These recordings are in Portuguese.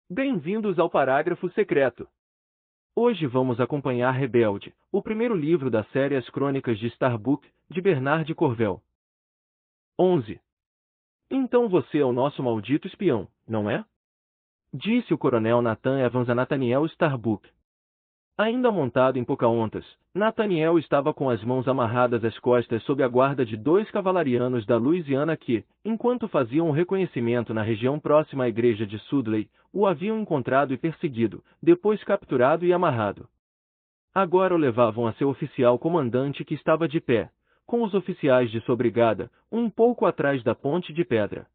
Bem-vindos ao Parágrafo Secreto. Hoje vamos acompanhar Rebelde, o primeiro livro da série As Crônicas de Starbuck, de Bernard Cornwell. 11. Então você é o nosso maldito espião, não é? Disse o coronel Nathan Evans a Nathaniel Starbuck. Ainda montado em Pocahontas, Nathaniel estava com as mãos amarradas às costas sob a guarda de 2 cavalarianos da Louisiana que, enquanto faziam um reconhecimento na região próxima à igreja de Sudley, o haviam encontrado e perseguido, depois capturado e amarrado. Agora o levavam a seu oficial comandante que estava de pé, com os oficiais de sua brigada, um pouco atrás da ponte de pedra.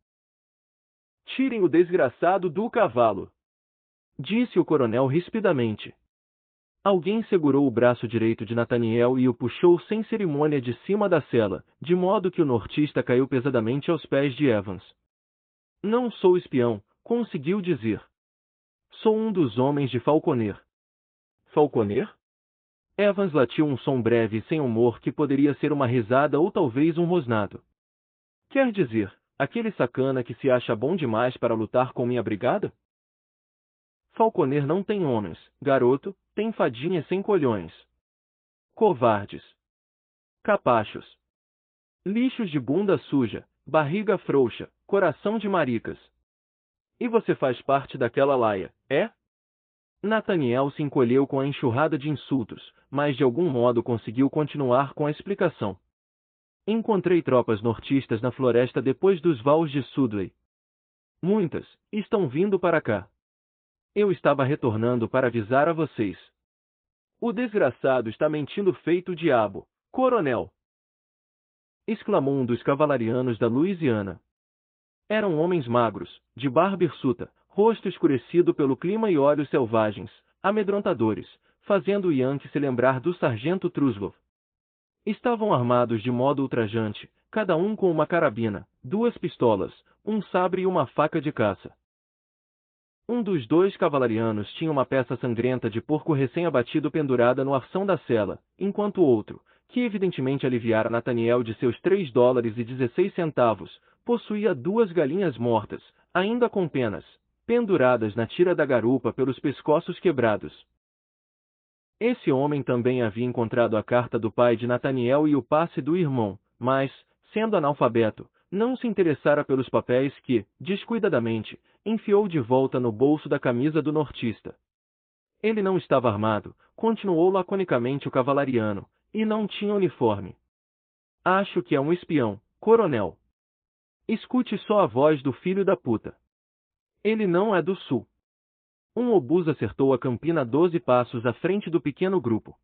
Tirem o desgraçado do cavalo! Disse o coronel rispidamente. Alguém segurou o braço direito de Nathaniel e o puxou sem cerimônia de cima da sela, de modo que o nortista caiu pesadamente aos pés de Evans. Não sou espião, conseguiu dizer. Sou um dos homens de Falconer. Falconer? Evans latiu um som breve e sem humor que poderia ser uma risada ou talvez um rosnado. Quer dizer, aquele sacana que se acha bom demais para lutar com minha brigada? Falconer não tem homens, garoto, tem fadinhas sem colhões. Covardes. Capachos. Lixos de bunda suja, barriga frouxa, coração de maricas. E você faz parte daquela laia, é? Nathaniel se encolheu com a enxurrada de insultos, mas de algum modo conseguiu continuar com a explicação. Encontrei tropas nortistas na floresta depois dos vales de Sudley. Muitas, estão vindo para cá. Eu estava retornando para avisar a vocês. O desgraçado está mentindo feito diabo, coronel! Exclamou um dos cavalarianos da Louisiana. Eram homens magros, de barba hirsuta, rosto escurecido pelo clima e olhos selvagens, amedrontadores, fazendo o Yankee se lembrar do sargento Truslov. Estavam armados de modo ultrajante, cada um com uma carabina, 2 pistolas, um sabre e uma faca de caça. Um dos 2 cavalarianos tinha uma peça sangrenta de porco recém-abatido pendurada no arção da cela, enquanto o outro, que evidentemente aliviara Nathaniel de seus $3,16, possuía 2 galinhas mortas, ainda com penas, penduradas na tira da garupa pelos pescoços quebrados. Esse homem também havia encontrado a carta do pai de Nathaniel e o passe do irmão, mas, sendo analfabeto, não se interessara pelos papéis que, descuidadamente, enfiou de volta no bolso da camisa do nortista. Ele não estava armado, continuou laconicamente o cavalariano, e não tinha uniforme. Acho que é um espião, coronel. Escute só a voz do filho da puta. Ele não é do sul. Um obus acertou a campina 12 passos à frente do pequeno grupo.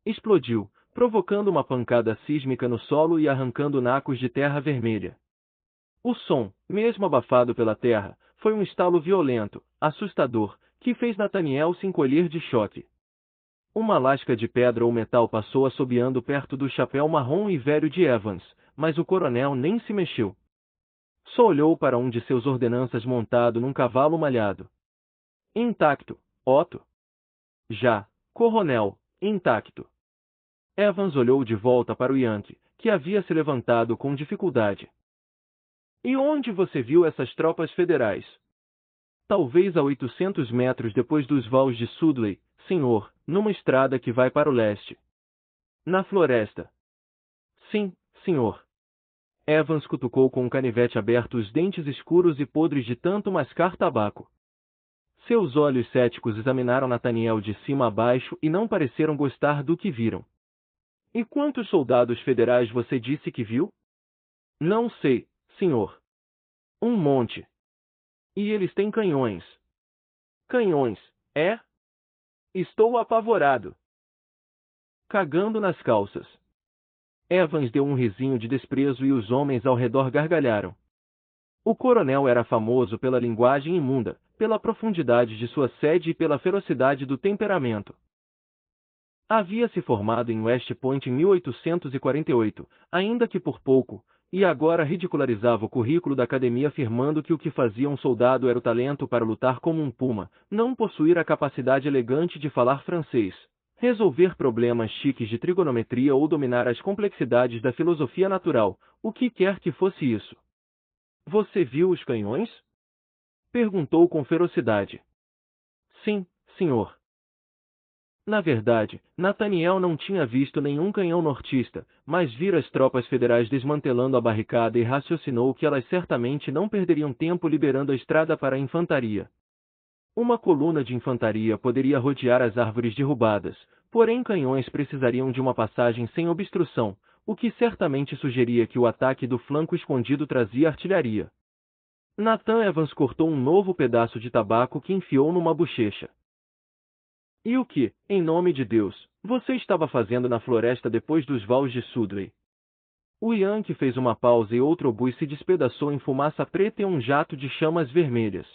Explodiu, provocando uma pancada sísmica no solo e arrancando nacos de terra vermelha. O som, mesmo abafado pela terra, foi um estalo violento, assustador, que fez Nathaniel se encolher de choque. Uma lasca de pedra ou metal passou assobiando perto do chapéu marrom e velho de Evans, mas o coronel nem se mexeu. Só olhou para um de seus ordenanças montado num cavalo malhado. Intacto, Otto. Já, coronel, intacto. Evans olhou de volta para o Yankee, que havia se levantado com dificuldade. E onde você viu essas tropas federais? Talvez a 800 metros depois dos vales de Sudley, senhor, numa estrada que vai para o leste. Na floresta. Sim, senhor. Evans cutucou com um canivete aberto os dentes escuros e podres de tanto mascar tabaco. Seus olhos céticos examinaram Nathaniel de cima a baixo e não pareceram gostar do que viram. E quantos soldados federais você disse que viu? Não sei, senhor. Um monte. E eles têm canhões. Canhões, é? Estou apavorado. Cagando nas calças. Evans deu um risinho de desprezo e os homens ao redor gargalharam. O coronel era famoso pela linguagem imunda, pela profundidade de sua sede e pela ferocidade do temperamento. Havia se formado em West Point em 1848, ainda que por pouco, e agora ridicularizava o currículo da academia afirmando que o que fazia um soldado era o talento para lutar como um puma, não possuir a capacidade elegante de falar francês, resolver problemas chiques de trigonometria ou dominar as complexidades da filosofia natural, o que quer que fosse isso. Você viu os canhões? Perguntou com ferocidade. Sim, senhor. Na verdade, Nathaniel não tinha visto nenhum canhão nortista, mas vira as tropas federais desmantelando a barricada e raciocinou que elas certamente não perderiam tempo liberando a estrada para a infantaria. Uma coluna de infantaria poderia rodear as árvores derrubadas, porém canhões precisariam de uma passagem sem obstrução, o que certamente sugeria que o ataque do flanco escondido trazia artilharia. Nathan Evans cortou um novo pedaço de tabaco que enfiou numa bochecha. E o que, em nome de Deus, você estava fazendo na floresta depois dos vales de Sudley? O Yankee fez uma pausa e outro obus se despedaçou em fumaça preta e um jato de chamas vermelhas.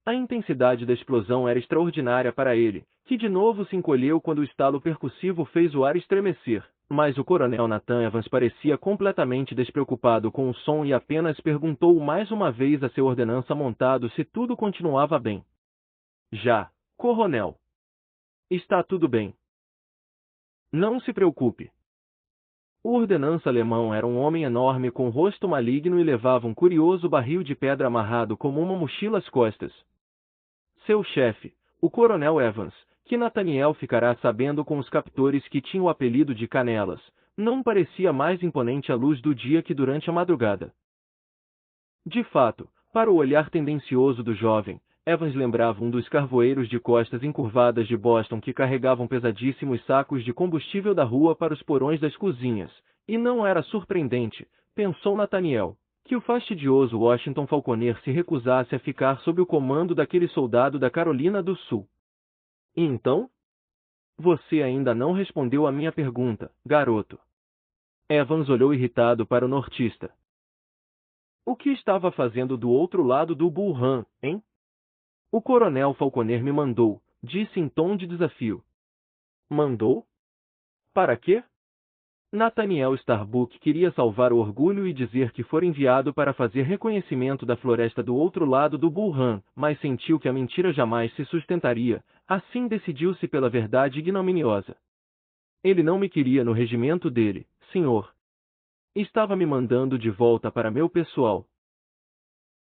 A intensidade da explosão era extraordinária para ele, que de novo se encolheu quando o estalo percussivo fez o ar estremecer, mas o coronel Nathan Evans parecia completamente despreocupado com o som e apenas perguntou mais uma vez a seu ordenança montado se tudo continuava bem. Já, coronel. Está tudo bem. Não se preocupe. O ordenança alemão era um homem enorme com rosto maligno e levava um curioso barril de pedra amarrado como uma mochila às costas. Seu chefe, o coronel Evans, que Nathaniel ficará sabendo com os captores que tinham o apelido de Canelas, não parecia mais imponente à luz do dia que durante a madrugada. De fato, para o olhar tendencioso do jovem, Evans lembrava um dos carvoeiros de costas encurvadas de Boston que carregavam pesadíssimos sacos de combustível da rua para os porões das cozinhas, e não era surpreendente, pensou Nathaniel, que o fastidioso Washington Falconer se recusasse a ficar sob o comando daquele soldado da Carolina do Sul. E então? Você ainda não respondeu à minha pergunta, garoto. Evans olhou irritado para o nortista. O que estava fazendo do outro lado do Bull Run, hein? O coronel Falconer me mandou, disse em tom de desafio. Mandou? Para quê? Nathaniel Starbuck queria salvar o orgulho e dizer que fora enviado para fazer reconhecimento da floresta do outro lado do Bull Run, mas sentiu que a mentira jamais se sustentaria, assim decidiu-se pela verdade ignominiosa. Ele não me queria no regimento dele, senhor. Estava me mandando de volta para meu pessoal.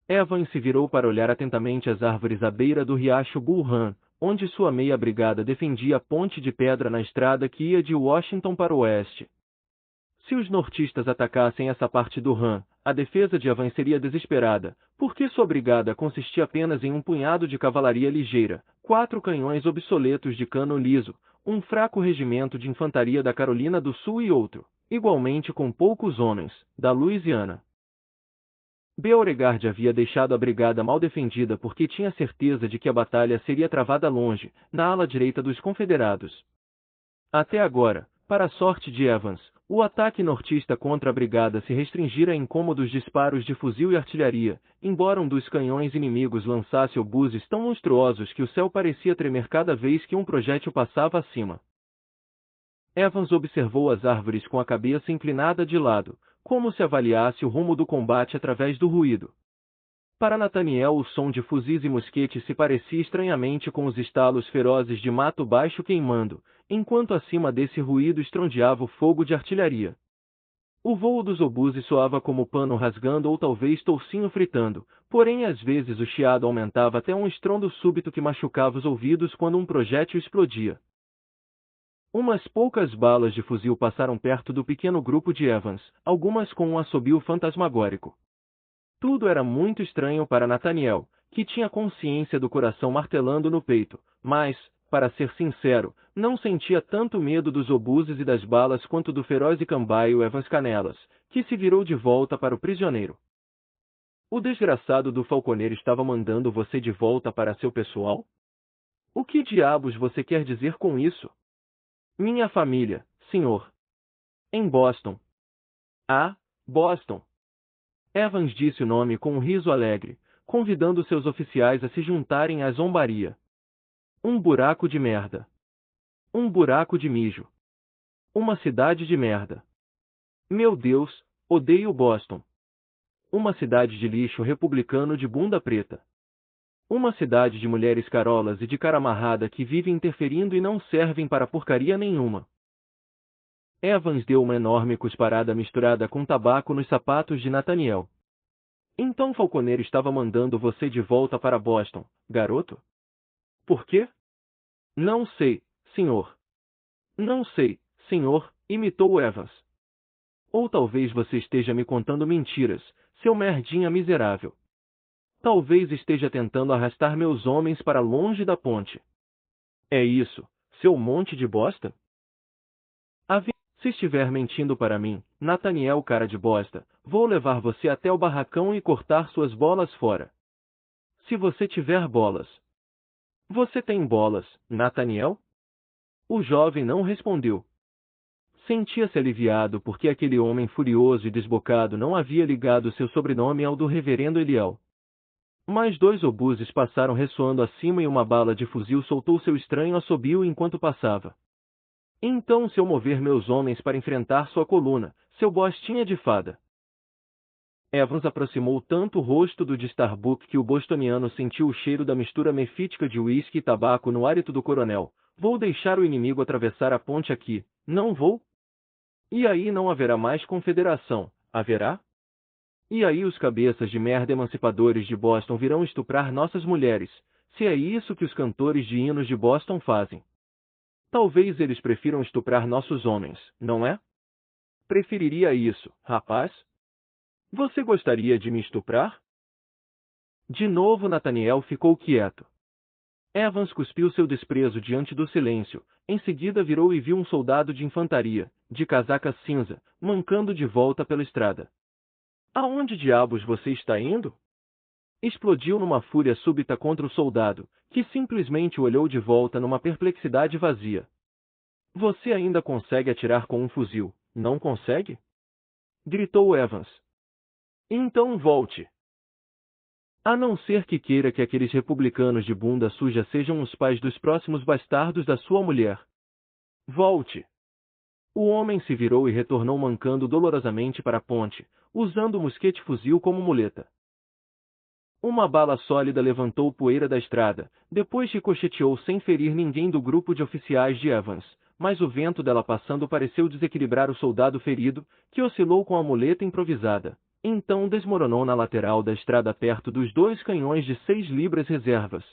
Evans se virou para olhar atentamente as árvores à beira do riacho Bull Run, onde sua meia brigada defendia a ponte de pedra na estrada que ia de Washington para o oeste. Se os nortistas atacassem essa parte do Run, a defesa de Evans seria desesperada, porque sua brigada consistia apenas em um punhado de cavalaria ligeira, 4 canhões obsoletos de cano liso, um fraco regimento de infantaria da Carolina do Sul e outro, igualmente com poucos homens, da Louisiana. Beauregard havia deixado a brigada mal defendida porque tinha certeza de que a batalha seria travada longe, na ala direita dos confederados. Até agora, para a sorte de Evans, o ataque nortista contra a brigada se restringira a incômodos disparos de fuzil e artilharia, embora um dos canhões inimigos lançasse obuses tão monstruosos que o céu parecia tremer cada vez que um projétil passava acima. Evans observou as árvores com a cabeça inclinada de lado, como se avaliasse o rumo do combate através do ruído. Para Nathaniel o som de fuzis e mosquetes se parecia estranhamente com os estalos ferozes de mato baixo queimando, enquanto acima desse ruído estrondeava o fogo de artilharia. O vôo dos obuses soava como pano rasgando ou talvez toucinho fritando, porém às vezes o chiado aumentava até um estrondo súbito que machucava os ouvidos quando um projétil explodia. Umas poucas balas de fuzil passaram perto do pequeno grupo de Evans, algumas com um assobio fantasmagórico. Tudo era muito estranho para Nathaniel, que tinha consciência do coração martelando no peito, mas, para ser sincero, não sentia tanto medo dos obuses e das balas quanto do feroz e cambaio Evans Canelas, que se virou de volta para o prisioneiro. O desgraçado do Falconer estava mandando você de volta para seu pessoal? O que diabos você quer dizer com isso? Minha família, senhor. Em Boston. Ah, Boston. Evans disse o nome com um riso alegre, convidando seus oficiais a se juntarem à zombaria. Um buraco de merda. Um buraco de mijo. Uma cidade de merda. Meu Deus, odeio Boston. Uma cidade de lixo republicano de bunda preta. Uma cidade de mulheres carolas e de cara amarrada que vivem interferindo e não servem para porcaria nenhuma. Evans deu uma enorme cusparada misturada com tabaco nos sapatos de Nathaniel. Então Falconer estava mandando você de volta para Boston, garoto? Por quê? Não sei, senhor. Não sei, senhor, imitou Evans. Ou talvez você esteja me contando mentiras, seu merdinha miserável. Talvez esteja tentando arrastar meus homens para longe da ponte. É isso, seu monte de bosta? Se estiver mentindo para mim, Nathaniel cara de bosta, vou levar você até o barracão e cortar suas bolas fora. Se você tiver bolas. Você tem bolas, Nathaniel? O jovem não respondeu. Sentia-se aliviado porque aquele homem furioso e desbocado não havia ligado seu sobrenome ao do reverendo Eliel. Mais 2 obuses passaram ressoando acima e uma bala de fuzil soltou seu estranho assobio enquanto passava. Então se eu mover meus homens para enfrentar sua coluna, seu bostinha de fada. Evans aproximou tanto o rosto do de Starbuck que o bostoniano sentiu o cheiro da mistura mefítica de uísque e tabaco no hálito do coronel. Vou deixar o inimigo atravessar a ponte aqui, não vou? E aí não haverá mais confederação, haverá? E aí os cabeças de merda emancipadores de Boston virão estuprar nossas mulheres, se é isso que os cantores de hinos de Boston fazem. Talvez eles prefiram estuprar nossos homens, não é? Preferiria isso, rapaz? Você gostaria de me estuprar? De novo Nathaniel ficou quieto. Evans cuspiu seu desprezo diante do silêncio, em seguida virou e viu um soldado de infantaria, de casaca cinza, mancando de volta pela estrada. Aonde diabos você está indo? Explodiu numa fúria súbita contra o soldado, que simplesmente olhou de volta numa perplexidade vazia. Você ainda consegue atirar com um fuzil, não consegue? Gritou Evans. Então volte. A não ser que queira que aqueles republicanos de bunda suja sejam os pais dos próximos bastardos da sua mulher. Volte. O homem se virou e retornou mancando dolorosamente para a ponte, usando o mosquete-fuzil como muleta. Uma bala sólida levantou poeira da estrada, depois ricocheteou sem ferir ninguém do grupo de oficiais de Evans, mas o vento dela passando pareceu desequilibrar o soldado ferido, que oscilou com a muleta improvisada. Então desmoronou na lateral da estrada perto dos 2 canhões de 6 libras reservas.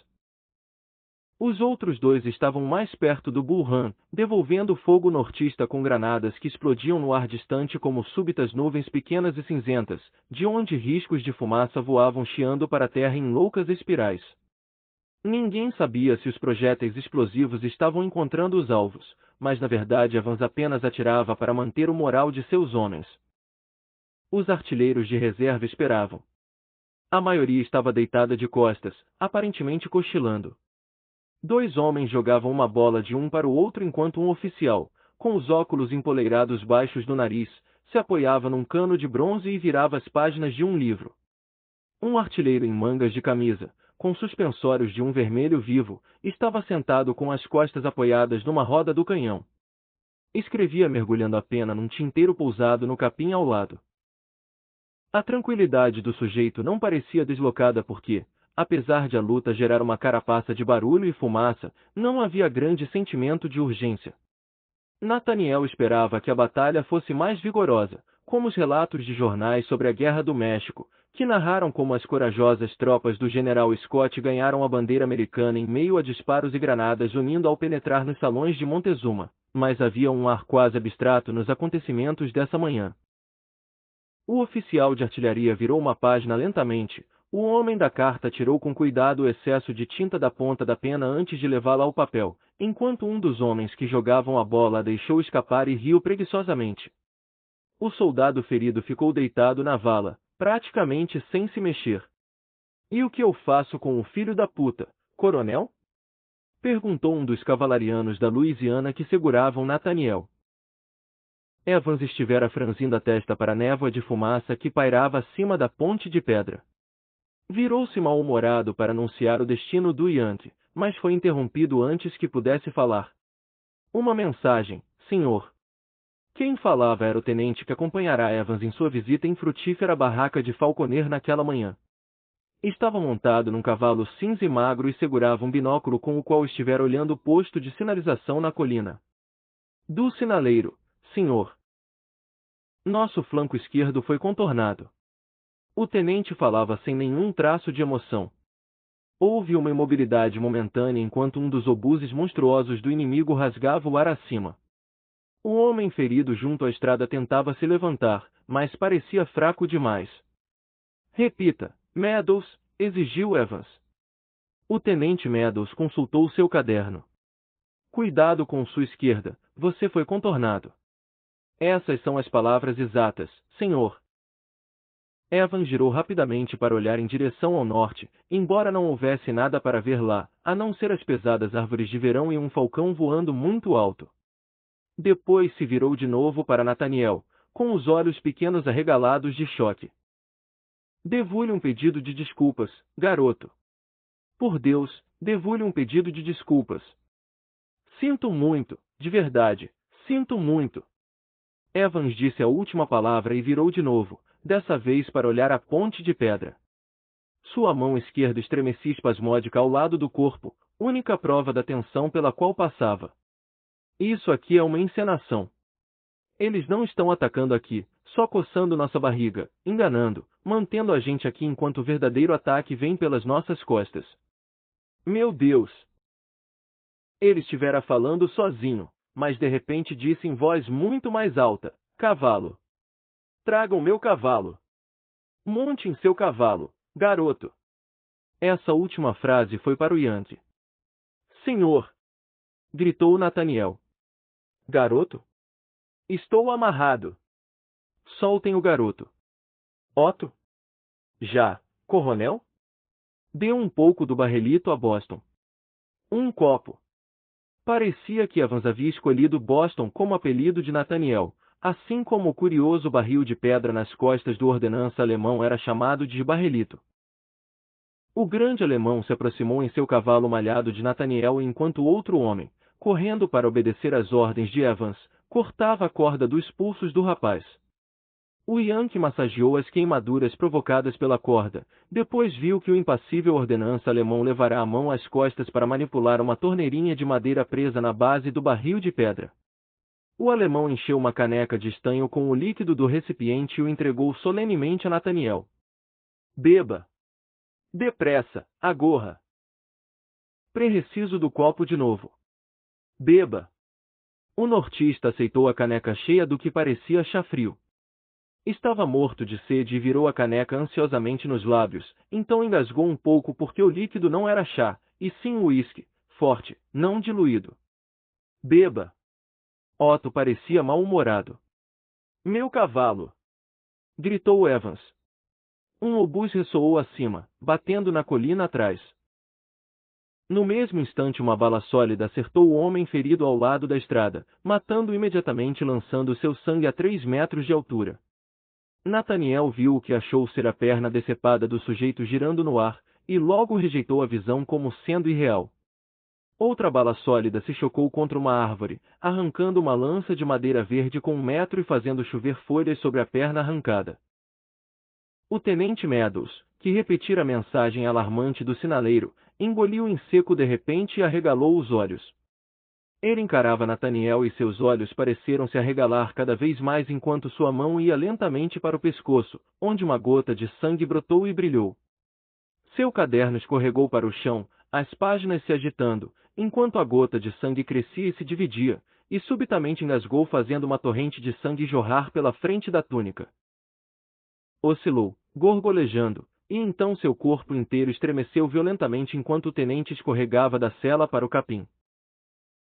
Os outros 2 estavam mais perto do Bull Run, devolvendo fogo nortista com granadas que explodiam no ar distante como súbitas nuvens pequenas e cinzentas, de onde riscos de fumaça voavam chiando para a terra em loucas espirais. Ninguém sabia se os projéteis explosivos estavam encontrando os alvos, mas na verdade Evans apenas atirava para manter o moral de seus homens. Os artilheiros de reserva esperavam. A maioria estava deitada de costas, aparentemente cochilando. 2 homens jogavam uma bola de um para o outro enquanto um oficial, com os óculos empoleirados baixos do nariz, se apoiava num cano de bronze e virava as páginas de um livro. Um artilheiro em mangas de camisa, com suspensórios de um vermelho vivo, estava sentado com as costas apoiadas numa roda do canhão. Escrevia mergulhando a pena num tinteiro pousado no capim ao lado. A tranquilidade do sujeito não parecia deslocada porque, apesar de a luta gerar uma carapaça de barulho e fumaça, não havia grande sentimento de urgência. Nathaniel esperava que a batalha fosse mais vigorosa, como os relatos de jornais sobre a Guerra do México, que narraram como as corajosas tropas do general Scott ganharam a bandeira americana em meio a disparos e granadas unindo ao penetrar nos salões de Montezuma, mas havia um ar quase abstrato nos acontecimentos dessa manhã. O oficial de artilharia virou uma página lentamente. O homem da carta tirou com cuidado o excesso de tinta da ponta da pena antes de levá-la ao papel, enquanto um dos homens que jogavam a bola a deixou escapar e riu preguiçosamente. O soldado ferido ficou deitado na vala, praticamente sem se mexer. E o que eu faço com o filho da puta, coronel? Perguntou um dos cavalarianos da Louisiana que seguravam Nathaniel. Evans estivera franzindo a testa para a névoa de fumaça que pairava acima da ponte de pedra. Virou-se mal-humorado para anunciar o destino do Yankee, mas foi interrompido antes que pudesse falar. Uma mensagem, senhor. Quem falava era o tenente que acompanhará Evans em sua visita em frutífera barraca de Falconer naquela manhã. Estava montado num cavalo cinza e magro e segurava um binóculo com o qual estivera olhando o posto de sinalização na colina. Do sinaleiro, senhor. Nosso flanco esquerdo foi contornado. O tenente falava sem nenhum traço de emoção. Houve uma imobilidade momentânea enquanto um dos obuses monstruosos do inimigo rasgava o ar acima. O homem ferido junto à estrada tentava se levantar, mas parecia fraco demais. Repita, Meadows, exigiu Evans. O tenente Meadows consultou seu caderno. Cuidado com sua esquerda, você foi contornado. Essas são as palavras exatas, senhor. Evans girou rapidamente para olhar em direção ao norte, embora não houvesse nada para ver lá, a não ser as pesadas árvores de verão e um falcão voando muito alto. Depois se virou de novo para Nathaniel, com os olhos pequenos arregalados de choque. Devo-lhe um pedido de desculpas, garoto. Por Deus, devo-lhe um pedido de desculpas. Sinto muito, de verdade, sinto muito. Evans disse a última palavra e virou de novo, dessa vez para olhar a ponte de pedra. Sua mão esquerda estremecia espasmódica ao lado do corpo, única prova da tensão pela qual passava. Isso aqui é uma encenação. Eles não estão atacando aqui, só coçando nossa barriga, enganando, mantendo a gente aqui enquanto o verdadeiro ataque vem pelas nossas costas. Meu Deus! Ele estivera falando sozinho, mas de repente disse em voz muito mais alta: cavalo! Tragam meu cavalo! Monte em seu cavalo, garoto! Essa última frase foi para o Yankee. Senhor! Gritou Nathaniel. Garoto? Estou amarrado. Soltem o garoto. Otto? Já, coronel? Dê um pouco do barrilito a Boston. Um copo. Parecia que Evans havia escolhido Boston como apelido de Nathaniel, assim como o curioso barril de pedra nas costas do ordenança alemão era chamado de barrilito. O grande alemão se aproximou em seu cavalo malhado de Nathaniel enquanto outro homem, correndo para obedecer às ordens de Evans, cortava a corda dos pulsos do rapaz. O Yankee massageou as queimaduras provocadas pela corda, depois viu que o impassível ordenança alemão levará a mão às costas para manipular uma torneirinha de madeira presa na base do barril de pedra. O alemão encheu uma caneca de estanho com o líquido do recipiente e o entregou solenemente a Nathaniel. Beba! Depressa, agorra! Preciso do copo de novo. Beba! O nortista aceitou a caneca cheia do que parecia chá frio. Estava morto de sede e virou a caneca ansiosamente nos lábios, então engasgou um pouco porque o líquido não era chá, e sim uísque, forte, não diluído. Beba! Otto parecia mal-humorado. Meu cavalo! Gritou Evans. Um obus ressoou acima, batendo na colina atrás. No mesmo instante uma bala sólida acertou o homem ferido ao lado da estrada, matando-o imediatamente e lançando seu sangue a 3 metros de altura. Nathaniel viu o que achou ser a perna decepada do sujeito girando no ar, e logo rejeitou a visão como sendo irreal. Outra bala sólida se chocou contra uma árvore, arrancando uma lança de madeira verde com 1 metro e fazendo chover folhas sobre a perna arrancada. O tenente Meadows, que repetira a mensagem alarmante do sinaleiro, engoliu em seco de repente e arregalou os olhos. Ele encarava Nathaniel e seus olhos pareceram se arregalar cada vez mais enquanto sua mão ia lentamente para o pescoço, onde uma gota de sangue brotou e brilhou. Seu caderno escorregou para o chão, as páginas se agitando, enquanto a gota de sangue crescia e se dividia, e subitamente engasgou fazendo uma torrente de sangue jorrar pela frente da túnica. Oscilou, gorgolejando, e então seu corpo inteiro estremeceu violentamente enquanto o tenente escorregava da sela para o capim.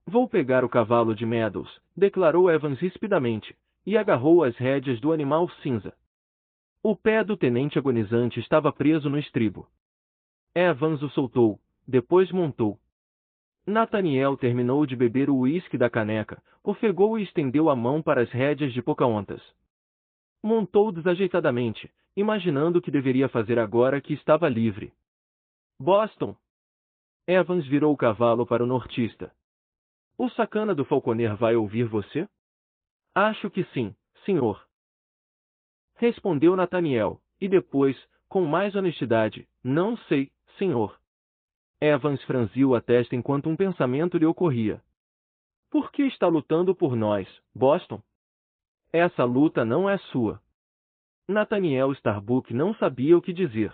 Vou pegar o cavalo de Meadows, declarou Evans rispidamente, e agarrou as rédeas do animal cinza. O pé do tenente agonizante estava preso no estribo. Evans o soltou, depois montou. Nathaniel terminou de beber o uísque da caneca, ofegou e estendeu a mão para as rédeas de Pocahontas. Montou desajeitadamente, imaginando o que deveria fazer agora que estava livre. Boston! Evans virou o cavalo para o nortista. O sacana do falconer vai ouvir você? Acho que sim, senhor. Respondeu Nathaniel, e depois, com mais honestidade, não sei, senhor. Evans franziu a testa enquanto um pensamento lhe ocorria. Por que está lutando por nós, Boston? Essa luta não é sua. Nathaniel Starbuck não sabia o que dizer.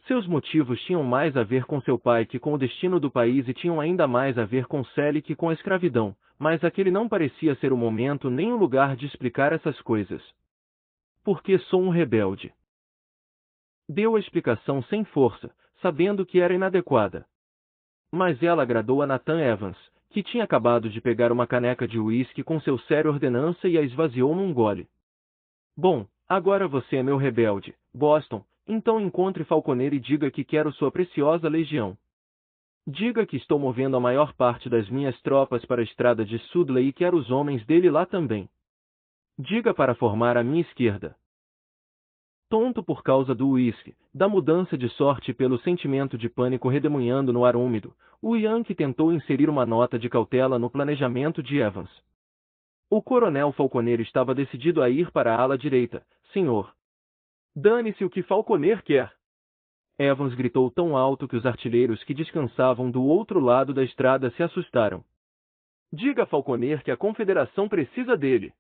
Seus motivos tinham mais a ver com seu pai que com o destino do país e tinham ainda mais a ver com Sally que com a escravidão, mas aquele não parecia ser o momento nem o lugar de explicar essas coisas. Porque sou um rebelde. Deu a explicação sem força, sabendo que era inadequada. Mas ela agradou a Nathan Evans, que tinha acabado de pegar uma caneca de uísque com seu sério ordenança e a esvaziou num gole. Bom, agora você é meu rebelde, Boston, então encontre Falconer e diga que quero sua preciosa legião. Diga que estou movendo a maior parte das minhas tropas para a estrada de Sudley e quero os homens dele lá também. Diga para formar à minha esquerda. Tonto por causa do uísque, da mudança de sorte e pelo sentimento de pânico redemoinhando no ar úmido, o Yankee tentou inserir uma nota de cautela no planejamento de Evans. O coronel Falconer estava decidido a ir para a ala direita, senhor. Dane-se o que Falconer quer! Evans gritou tão alto que os artilheiros que descansavam do outro lado da estrada se assustaram. Diga a Falconer que a Confederação precisa dele.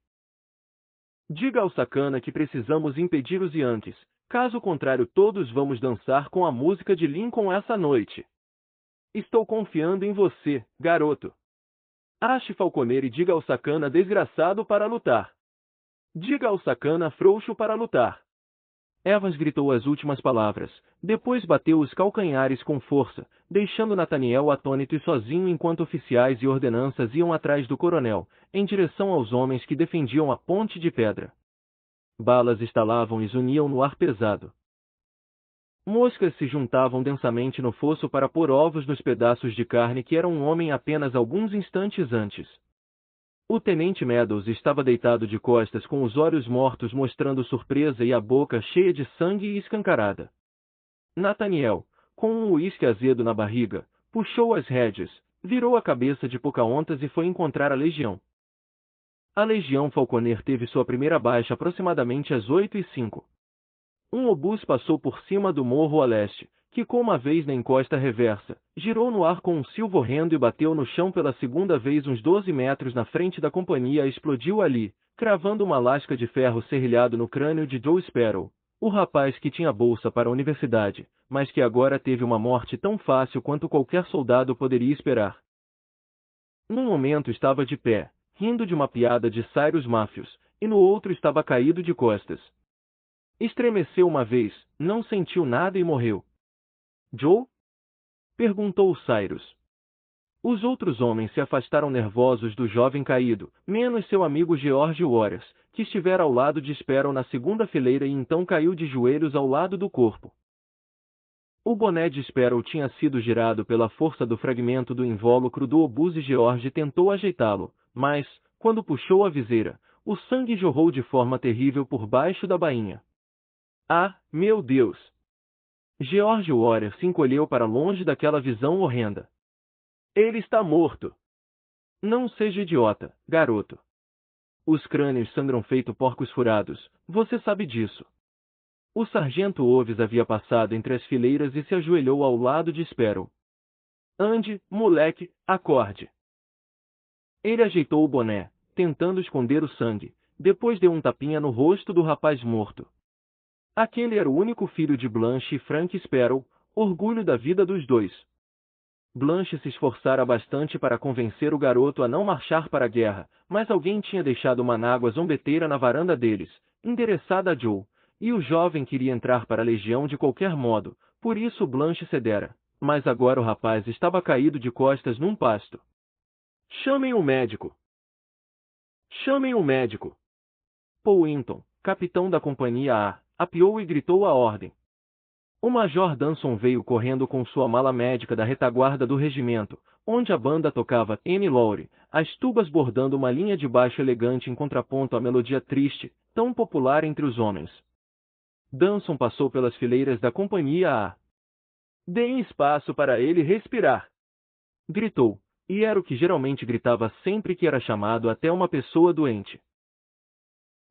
Diga ao sacana que precisamos impedir os Yankees, caso contrário todos vamos dançar com a música de Lincoln essa noite. Estou confiando em você, garoto. Ache Falconer e diga ao sacana desgraçado para lutar. Diga ao sacana frouxo para lutar. Evans gritou as últimas palavras, depois bateu os calcanhares com força, deixando Nathaniel atônito e sozinho enquanto oficiais e ordenanças iam atrás do coronel, em direção aos homens que defendiam a ponte de pedra. Balas estalavam e zuniam no ar pesado. Moscas se juntavam densamente no fosso para pôr ovos nos pedaços de carne que eram um homem apenas alguns instantes antes. O tenente Meadows estava deitado de costas com os olhos mortos mostrando surpresa e a boca cheia de sangue e escancarada. Nathaniel, com um uísque azedo na barriga, puxou as rédeas, virou a cabeça de Pocahontas e foi encontrar a legião. A legião Falconer teve sua primeira baixa aproximadamente às 8h05. Um obus passou por cima do morro a leste, quicou uma vez na encosta reversa, girou no ar com um silvo horrendo e bateu no chão pela segunda vez uns 12 metros na frente da companhia e explodiu ali, cravando uma lasca de ferro serrilhado no crânio de Joe Sparrow, o rapaz que tinha bolsa para a universidade, mas que agora teve uma morte tão fácil quanto qualquer soldado poderia esperar. Num momento estava de pé, rindo de uma piada de Cyrus Matthews, e no outro estava caído de costas. Estremeceu uma vez, não sentiu nada e morreu. Joe? Perguntou Cyrus. Os outros homens se afastaram nervosos do jovem caído, menos seu amigo George Warriors, que estivera ao lado de Sparrow na segunda fileira e então caiu de joelhos ao lado do corpo. O boné de Sparrow tinha sido girado pela força do fragmento do invólucro do obus e George tentou ajeitá-lo, mas, quando puxou a viseira, o sangue jorrou de forma terrível por baixo da bainha. Ah, meu Deus! George Warrior se encolheu para longe daquela visão horrenda. Ele está morto! Não seja idiota, garoto. Os crânios sangram feito porcos furados, você sabe disso. O sargento Oves havia passado entre as fileiras e se ajoelhou ao lado de Sparrow. Ande, moleque, acorde. Ele ajeitou o boné, tentando esconder o sangue, depois deu um tapinha no rosto do rapaz morto. Aquele era o único filho de Blanche e Frank Sparrow, orgulho da vida dos dois. Blanche se esforçara bastante para convencer o garoto a não marchar para a guerra, mas alguém tinha deixado uma nágua zombeteira na varanda deles, endereçada a Joe, e o jovem queria entrar para a legião de qualquer modo, por isso Blanche cedera, mas agora o rapaz estava caído de costas num pasto. Chamem o médico! Chamem o médico! Paul Hinton, capitão da companhia A, apiou e gritou a ordem. O Major Danson veio correndo com sua mala médica da retaguarda do regimento, onde a banda tocava Annie Laurie, as tubas bordando uma linha de baixo elegante em contraponto à melodia triste, tão popular entre os homens. Danson passou pelas fileiras da companhia A. Deem espaço para ele respirar! Gritou, e era o que geralmente gritava sempre que era chamado até uma pessoa doente.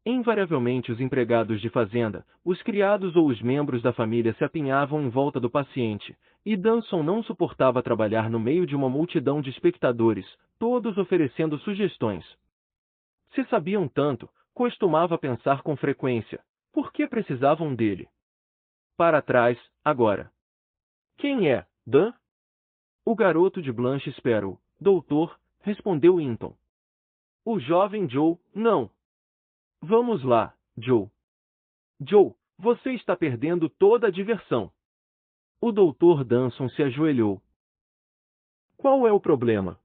Invariavelmente os empregados de fazenda, os criados ou os membros da família se apinhavam em volta do paciente, e Danson não suportava trabalhar no meio de uma multidão de espectadores, todos oferecendo sugestões. Se sabiam tanto, costumava pensar com frequência, Por que precisavam dele? Para trás, agora. Quem é, Dan? O garoto de Blanche Sparrow, doutor, respondeu Hinton. O jovem Joe, não. Vamos lá, Joe. Joe, você está perdendo toda a diversão. O doutor Danson se ajoelhou. Qual é o problema?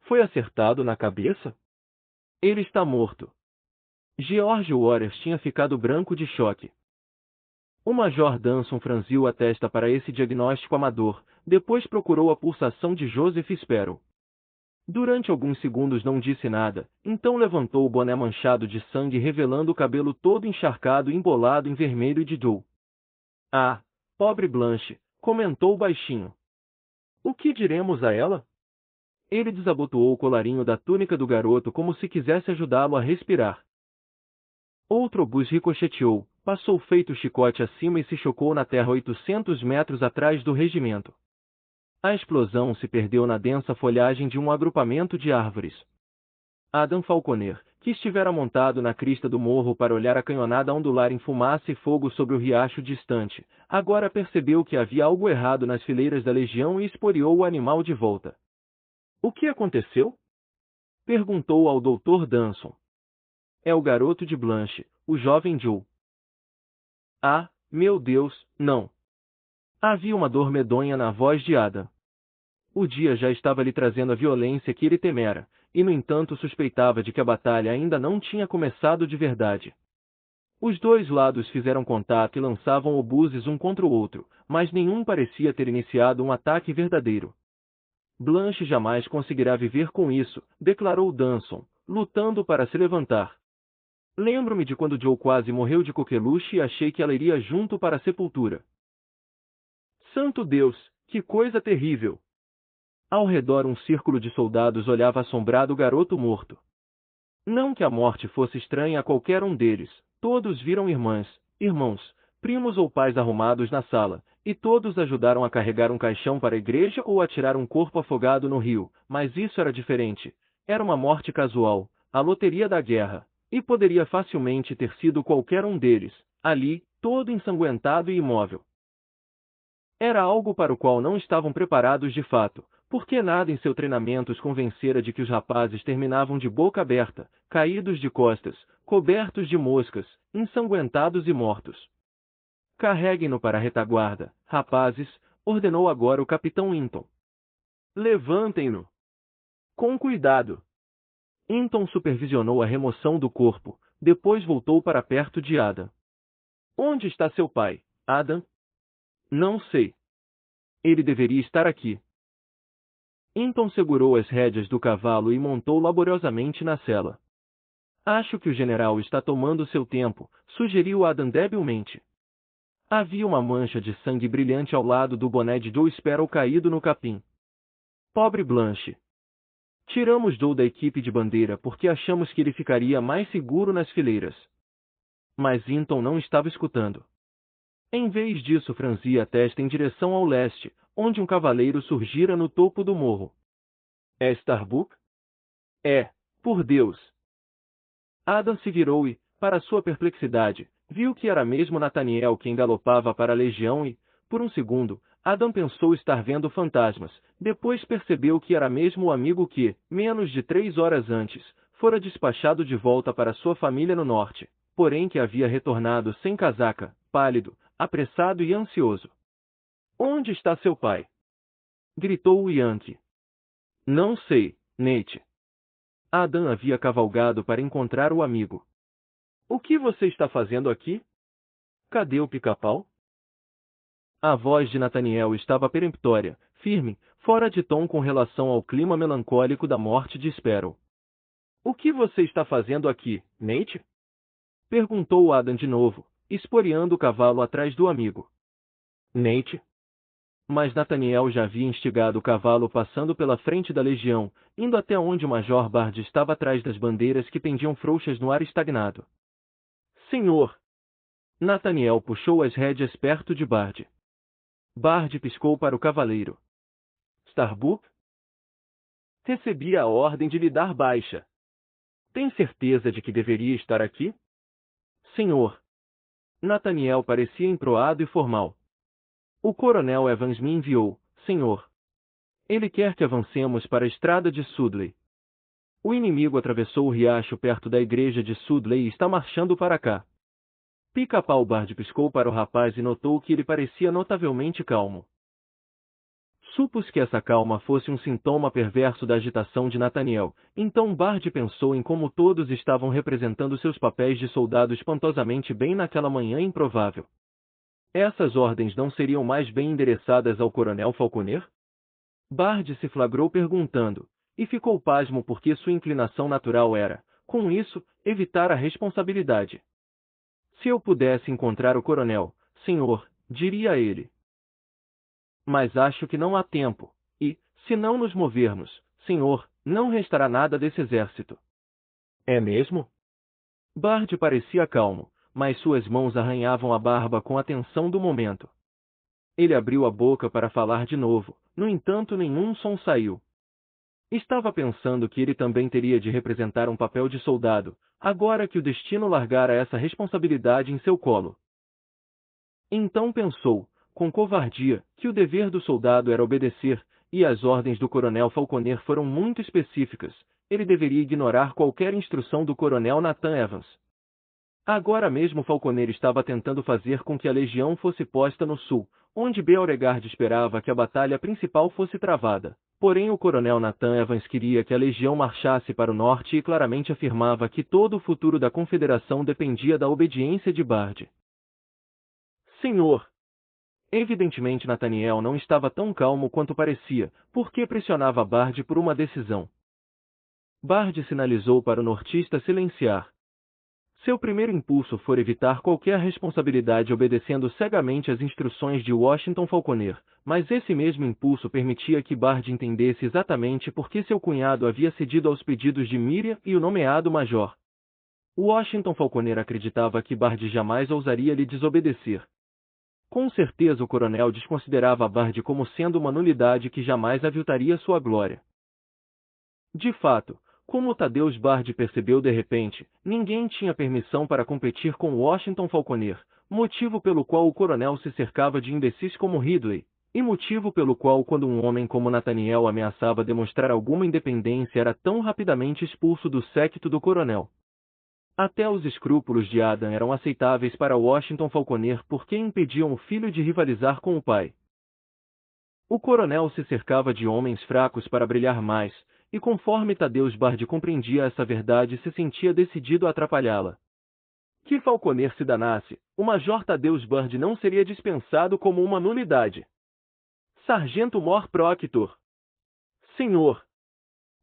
Foi acertado na cabeça? Ele está morto. George Waters tinha ficado branco de choque. O Major Danson franziu a testa para esse diagnóstico amador, depois procurou a pulsação de Joseph Sparrow. Durante alguns segundos não disse nada, então levantou o boné manchado de sangue revelando o cabelo todo encharcado e embolado em vermelho de Joe. Ah, pobre Blanche, comentou baixinho. O que diremos a ela? Ele desabotoou o colarinho da túnica do garoto como se quisesse ajudá-lo a respirar. Outro obus ricocheteou, passou feito chicote acima e se chocou na terra 800 metros atrás do regimento. A explosão se perdeu na densa folhagem de um agrupamento de árvores. Adam Falconer, que estivera montado na crista do morro para olhar a canhonada ondular em fumaça e fogo sobre o riacho distante, agora percebeu que havia algo errado nas fileiras da legião e esporiou o animal de volta. O que aconteceu? Perguntou ao Dr. Danson. É o garoto de Blanche, o jovem Joe. Ah, meu Deus, não. Havia uma dor medonha na voz de Adam. O dia já estava lhe trazendo a violência que ele temera, e no entanto suspeitava de que a batalha ainda não tinha começado de verdade. Os dois lados fizeram contato e lançavam obuses um contra o outro, mas nenhum parecia ter iniciado um ataque verdadeiro. Blanche jamais conseguirá viver com isso, declarou Danson, lutando para se levantar. Lembro-me de quando Joe quase morreu de coqueluche e achei que ela iria junto para a sepultura. Santo Deus, que coisa terrível! Ao redor um círculo de soldados olhava assombrado o garoto morto. Não que a morte fosse estranha a qualquer um deles, todos viram irmãs, irmãos, primos ou pais arrumados na sala, e todos ajudaram a carregar um caixão para a igreja ou a tirar um corpo afogado no rio, mas isso era diferente. Era uma morte casual, a loteria da guerra, e poderia facilmente ter sido qualquer um deles, ali, todo ensanguentado e imóvel. Era algo para o qual não estavam preparados de fato, porque nada em seu treinamento os convencera de que os rapazes terminavam de boca aberta, caídos de costas, cobertos de moscas, ensanguentados e mortos. Carreguem-no para a retaguarda, rapazes, ordenou agora o capitão Hinton. Levantem-no. Com cuidado. Hinton supervisionou a remoção do corpo, depois voltou para perto de Adam. Onde está seu pai, Adam? Não sei. Ele deveria estar aqui. Hinton segurou as rédeas do cavalo e montou laboriosamente na sela. Acho que o general está tomando seu tempo, sugeriu Adam debilmente. Havia uma mancha de sangue brilhante ao lado do boné de Joe Sparrow caído no capim. Pobre Blanche. Tiramos Joe da equipe de bandeira porque achamos que ele ficaria mais seguro nas fileiras. Mas Hinton não estava escutando. Em vez disso franzia a testa em direção ao leste, onde um cavaleiro surgira no topo do morro. É Starbuck? É, por Deus. Adam se virou e, para sua perplexidade, viu que era mesmo Nathaniel quem galopava para a legião e, por um segundo, Adam pensou estar vendo fantasmas, depois percebeu que era mesmo o amigo que, menos de 3 horas antes, fora despachado de volta para sua família no norte, porém que havia retornado sem casaca, pálido, apressado e ansioso. Onde está seu pai? Gritou o Yankee. Não sei, Nate. Adam havia cavalgado para encontrar o amigo. O que você está fazendo aqui? Cadê o pica-pau? A voz de Nathaniel estava peremptória, firme, fora de tom com relação ao clima melancólico da morte de Sparrow. O que você está fazendo aqui, Nate? Perguntou Adam de novo, esporeando o cavalo atrás do amigo. Nate? Mas Nathaniel já havia instigado o cavalo passando pela frente da legião, indo até onde o Major Bard estava atrás das bandeiras que pendiam frouxas no ar estagnado. Senhor! Nathaniel puxou as rédeas perto de Bard. Bard piscou para o cavaleiro. Starbuck? Recebi a ordem de lhe dar baixa. Tem certeza de que deveria estar aqui? Senhor! Nathaniel parecia emproado e formal. O coronel Evans me enviou, senhor. Ele quer que avancemos para a estrada de Sudley. O inimigo atravessou o riacho perto da igreja de Sudley e está marchando para cá. Pica-Pau Bard piscou para o rapaz e notou que ele parecia notavelmente calmo. Supus que essa calma fosse um sintoma perverso da agitação de Nathaniel, então Bard pensou em como todos estavam representando seus papéis de soldado espantosamente bem naquela manhã improvável. Essas ordens não seriam mais bem endereçadas ao coronel Falconer? Bard se flagrou perguntando, e ficou pasmo porque sua inclinação natural era, com isso, evitar a responsabilidade. Se eu pudesse encontrar o coronel, senhor, diria a ele. Mas acho que não há tempo, e, se não nos movermos, senhor, não restará nada desse exército. É mesmo? Bard parecia calmo, mas suas mãos arranhavam a barba com a tensão do momento. Ele abriu a boca para falar de novo, no entanto nenhum som saiu. Estava pensando que ele também teria de representar um papel de soldado, agora que o destino largara essa responsabilidade em seu colo. Então pensou, com covardia, que o dever do soldado era obedecer, e as ordens do coronel Falconer foram muito específicas, ele deveria ignorar qualquer instrução do coronel Nathan Evans. Agora mesmo Falconer estava tentando fazer com que a legião fosse posta no sul, onde Beauregard esperava que a batalha principal fosse travada. Porém o coronel Nathan Evans queria que a legião marchasse para o norte e claramente afirmava que todo o futuro da confederação dependia da obediência de Bard. Senhor! Evidentemente Nathaniel não estava tão calmo quanto parecia, porque pressionava Bard por uma decisão. Bard sinalizou para o nortista silenciar. Seu primeiro impulso foi evitar qualquer responsabilidade obedecendo cegamente às instruções de Washington Falconer, mas esse mesmo impulso permitia que Bard entendesse exatamente por que seu cunhado havia cedido aos pedidos de Miriam e o nomeado major. Washington Falconer acreditava que Bard jamais ousaria lhe desobedecer. Com certeza o coronel desconsiderava Bard como sendo uma nulidade que jamais aviltaria sua glória. De fato, como Thaddeus Bard percebeu de repente, ninguém tinha permissão para competir com Washington Falconer, motivo pelo qual o coronel se cercava de imbecis como Ridley, e motivo pelo qual quando um homem como Nathaniel ameaçava demonstrar alguma independência era tão rapidamente expulso do séquito do coronel. Até os escrúpulos de Adam eram aceitáveis para Washington Falconer porque impediam o filho de rivalizar com o pai. O coronel se cercava de homens fracos para brilhar mais, e conforme Thaddeus Bard compreendia essa verdade se sentia decidido a atrapalhá-la. Que Falconer se danasse, o major Thaddeus Bard não seria dispensado como uma nulidade. Sargento Mor Proctor. Senhor!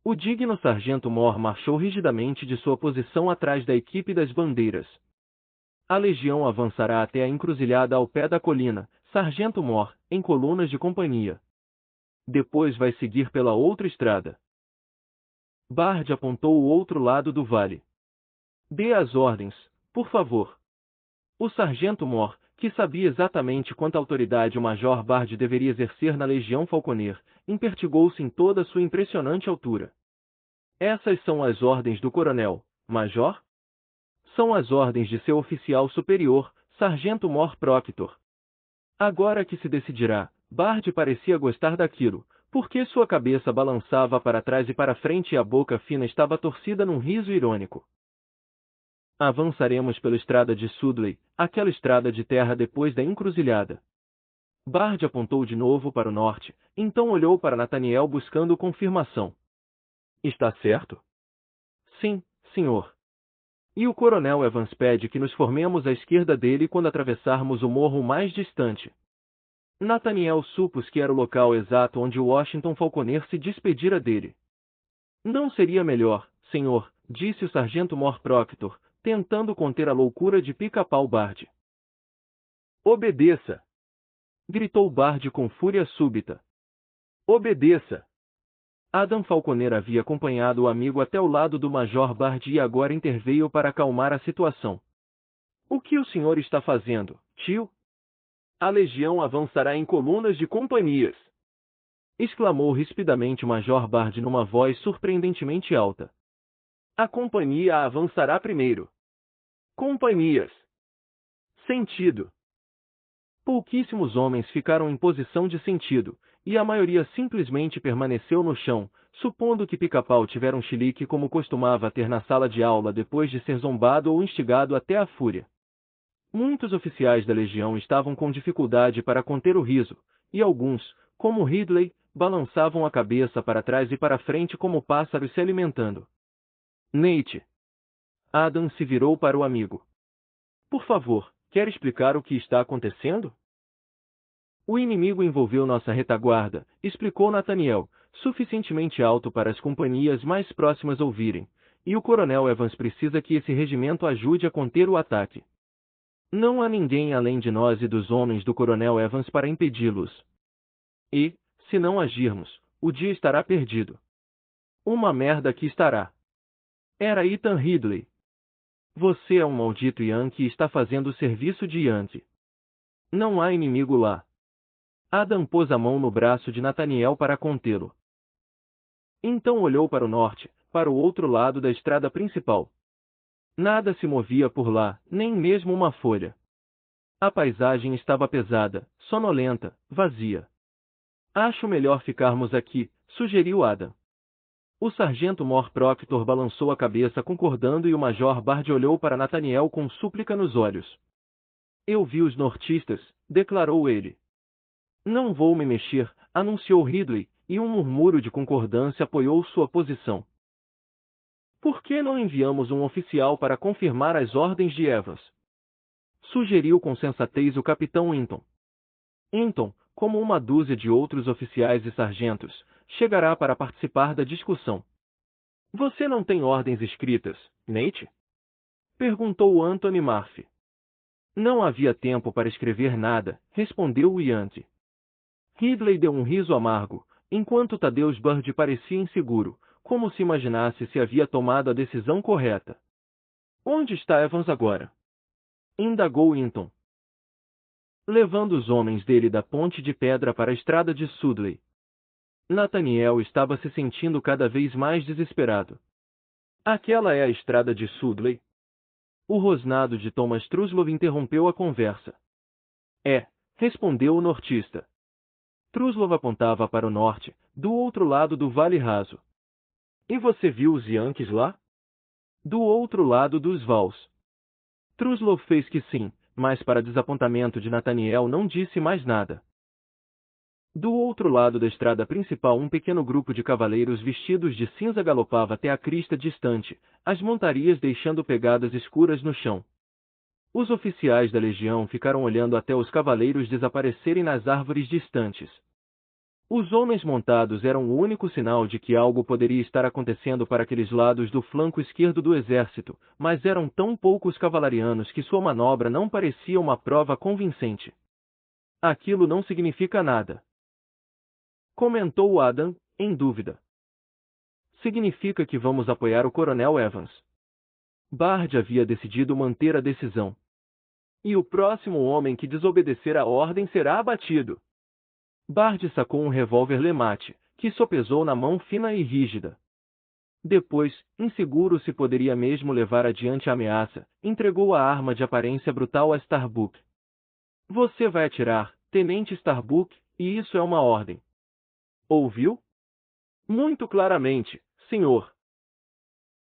O digno sargento Mor marchou rigidamente de sua posição atrás da equipe das bandeiras. A legião avançará até a encruzilhada ao pé da colina, sargento Mor, em colunas de companhia. Depois vai seguir pela outra estrada. Bard apontou o outro lado do vale. Dê as ordens, por favor. O sargento Mor, que sabia exatamente quanta autoridade o major Bard deveria exercer na legião Falconer, impertigou-se em toda sua impressionante altura. Essas são as ordens do coronel, major? São as ordens de seu oficial superior, sargento Mor Proctor. Agora que se decidirá, Bard parecia gostar daquilo, porque sua cabeça balançava para trás e para frente e a boca fina estava torcida num riso irônico. Avançaremos pela estrada de Sudley, aquela estrada de terra depois da encruzilhada. Bard apontou de novo para o norte, então olhou para Nathaniel buscando confirmação. Está certo? Sim, senhor. E o coronel Evans pede que nos formemos à esquerda dele quando atravessarmos o morro mais distante. Nathaniel supôs que era o local exato onde Washington Falconer se despedira dele. Não seria melhor, senhor, disse o sargento Mor Proctor, tentando conter a loucura de Pica-Pau Bard. Obedeça! Gritou Bard com fúria súbita. Obedeça! Adam Falconer havia acompanhado o amigo até o lado do major Bard e agora interveio para acalmar a situação. O que o senhor está fazendo, tio? A legião avançará em colunas de companhias! Exclamou rispidamente o major Bard numa voz surpreendentemente alta. A companhia avançará primeiro. Companhias! Sentido. Pouquíssimos homens ficaram em posição de sentido, e a maioria simplesmente permaneceu no chão, supondo que Pica-Pau tivera um chilique como costumava ter na sala de aula depois de ser zombado ou instigado até a fúria. Muitos oficiais da legião estavam com dificuldade para conter o riso, e alguns, como Ridley, balançavam a cabeça para trás e para frente como pássaros se alimentando. Nate. Adam se virou para o amigo. Por favor, quer explicar o que está acontecendo? O inimigo envolveu nossa retaguarda, explicou Nathaniel, suficientemente alto para as companhias mais próximas ouvirem, e o coronel Evans precisa que esse regimento ajude a conter o ataque. Não há ninguém além de nós e dos homens do coronel Evans para impedi-los. E, se não agirmos, o dia estará perdido. Uma merda que estará. Era Ethan Ridley. Você é um maldito Yankee e está fazendo o serviço de Yankee. Não há inimigo lá. Adam pôs a mão no braço de Nathaniel para contê-lo. Então olhou para o norte, para o outro lado da estrada principal. Nada se movia por lá, nem mesmo uma folha. A paisagem estava pesada, sonolenta, vazia. Acho melhor ficarmos aqui, sugeriu Adam. O sargento Mor Proctor balançou a cabeça concordando e o major Bard olhou para Nathaniel com súplica nos olhos. Eu vi os nortistas, declarou ele. Não vou me mexer, anunciou Ridley, e um murmúrio de concordância apoiou sua posição. Por que não enviamos um oficial para confirmar as ordens de Evans? Sugeriu com sensatez o capitão Hinton. Hinton, como uma dúzia de outros oficiais e sargentos, chegará para participar da discussão. Você não tem ordens escritas, Nate? Perguntou Anthony Murphy. Não havia tempo para escrever nada, respondeu o Yankee. Ridley deu um riso amargo, enquanto Thaddeus Bird parecia inseguro, como se imaginasse se havia tomado a decisão correta. Onde está Evans agora? Indagou Hinton. Levando os homens dele da ponte de pedra para a estrada de Sudley. Nathaniel estava se sentindo cada vez mais desesperado. Aquela é a estrada de Sudley? O rosnado de Thomas Truslov interrompeu a conversa. É, respondeu o nortista. Truslov apontava para o norte, do outro lado do Vale Raso. E você viu os Yankees lá? Do outro lado dos Vals. Truslov fez que sim, mas para desapontamento de Nathaniel não disse mais nada. Do outro lado da estrada principal um pequeno grupo de cavaleiros vestidos de cinza galopava até a crista distante, as montarias deixando pegadas escuras no chão. Os oficiais da legião ficaram olhando até os cavaleiros desaparecerem nas árvores distantes. Os homens montados eram o único sinal de que algo poderia estar acontecendo para aqueles lados do flanco esquerdo do exército, mas eram tão poucos cavalarianos que sua manobra não parecia uma prova convincente. Aquilo não significa nada. Comentou Adam, em dúvida. Significa que vamos apoiar o coronel Evans. Bard havia decidido manter a decisão. E o próximo homem que desobedecer a ordem será abatido. Bard sacou um revólver Lemate, que sopesou na mão fina e rígida. Depois, inseguro se poderia mesmo levar adiante a ameaça, entregou a arma de aparência brutal a Starbuck. Você vai atirar, Tenente Starbuck, e isso é uma ordem. Ouviu? Muito claramente, senhor.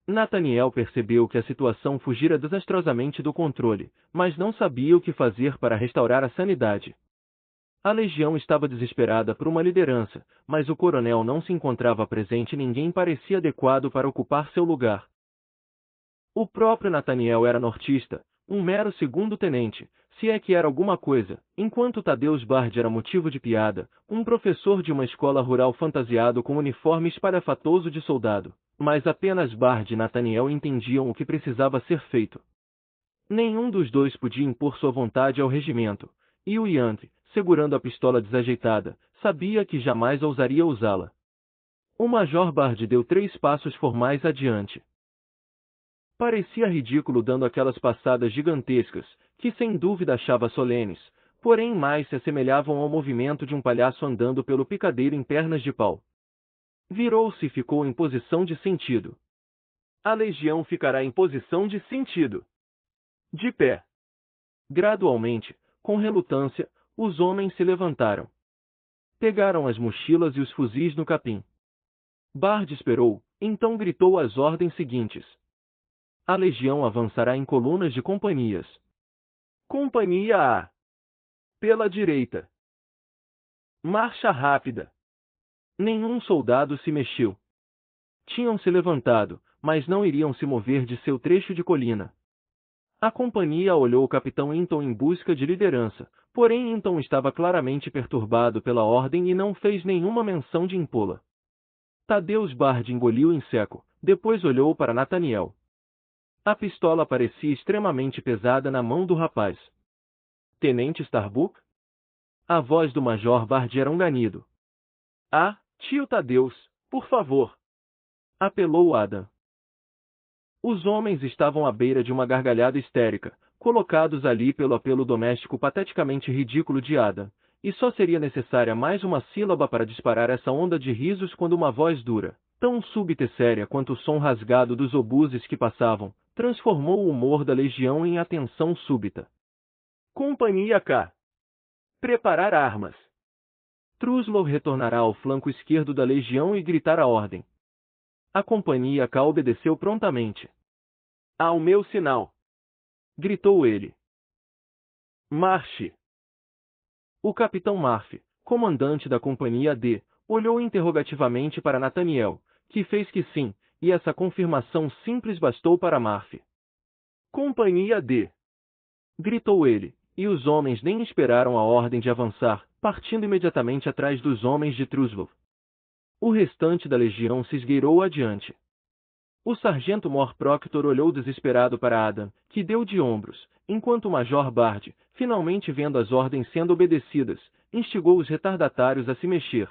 Nathaniel percebeu que a situação fugira desastrosamente do controle, mas não sabia o que fazer para restaurar a sanidade. A legião estava desesperada por uma liderança, mas o coronel não se encontrava presente e ninguém parecia adequado para ocupar seu lugar. O próprio Nathaniel era nortista, um mero segundo-tenente, se é que era alguma coisa, enquanto Thaddeus Bard era motivo de piada, um professor de uma escola rural fantasiado com uniforme espalhafatoso de soldado, mas apenas Bard e Nathaniel entendiam o que precisava ser feito. Nenhum dos dois podia impor sua vontade ao regimento, e o Yankee, segurando a pistola desajeitada, sabia que jamais ousaria usá-la. O Major Bard deu 3 passos formais adiante. Parecia ridículo dando aquelas passadas gigantescas, que sem dúvida achava solenes, porém mais se assemelhavam ao movimento de um palhaço andando pelo picadeiro em pernas de pau. Virou-se e ficou em posição de sentido. A legião ficará em posição de sentido. De pé. Gradualmente, com relutância, os homens se levantaram. Pegaram as mochilas e os fuzis no capim. Bard esperou, então gritou as ordens seguintes. A legião avançará em colunas de companhias. Companhia A. Pela direita. Marcha rápida. Nenhum soldado se mexeu. Tinham se levantado, mas não iriam se mover de seu trecho de colina. A companhia olhou o capitão Hinton em busca de liderança, porém Hinton estava claramente perturbado pela ordem e não fez nenhuma menção de impô-la. Thaddeus Bard engoliu em seco, depois olhou para Nathaniel. A pistola parecia extremamente pesada na mão do rapaz. Tenente Starbuck? A voz do Major Bard era um ganido. Ah, tio Thaddeus, por favor! Apelou Adam. Os homens estavam à beira de uma gargalhada histérica, colocados ali pelo apelo doméstico pateticamente ridículo de Adam, e só seria necessária mais uma sílaba para disparar essa onda de risos quando uma voz dura, tão súbita e séria quanto o som rasgado dos obuses que passavam, transformou o humor da legião em atenção súbita. Companhia K. Preparar armas. Truslow retornará ao flanco esquerdo da legião e gritar a ordem. A companhia K obedeceu prontamente. Ao meu sinal! Gritou ele. Marche! O capitão Murphy, comandante da companhia D, olhou interrogativamente para Nathaniel, que fez que sim, e essa confirmação simples bastou para Murphy. Companhia D! Gritou ele, e os homens nem esperaram a ordem de avançar, partindo imediatamente atrás dos homens de Truslow. O restante da legião se esgueirou adiante. O sargento Mor Proctor olhou desesperado para Adam, que deu de ombros, enquanto o Major Bard, finalmente vendo as ordens sendo obedecidas, instigou os retardatários a se mexer.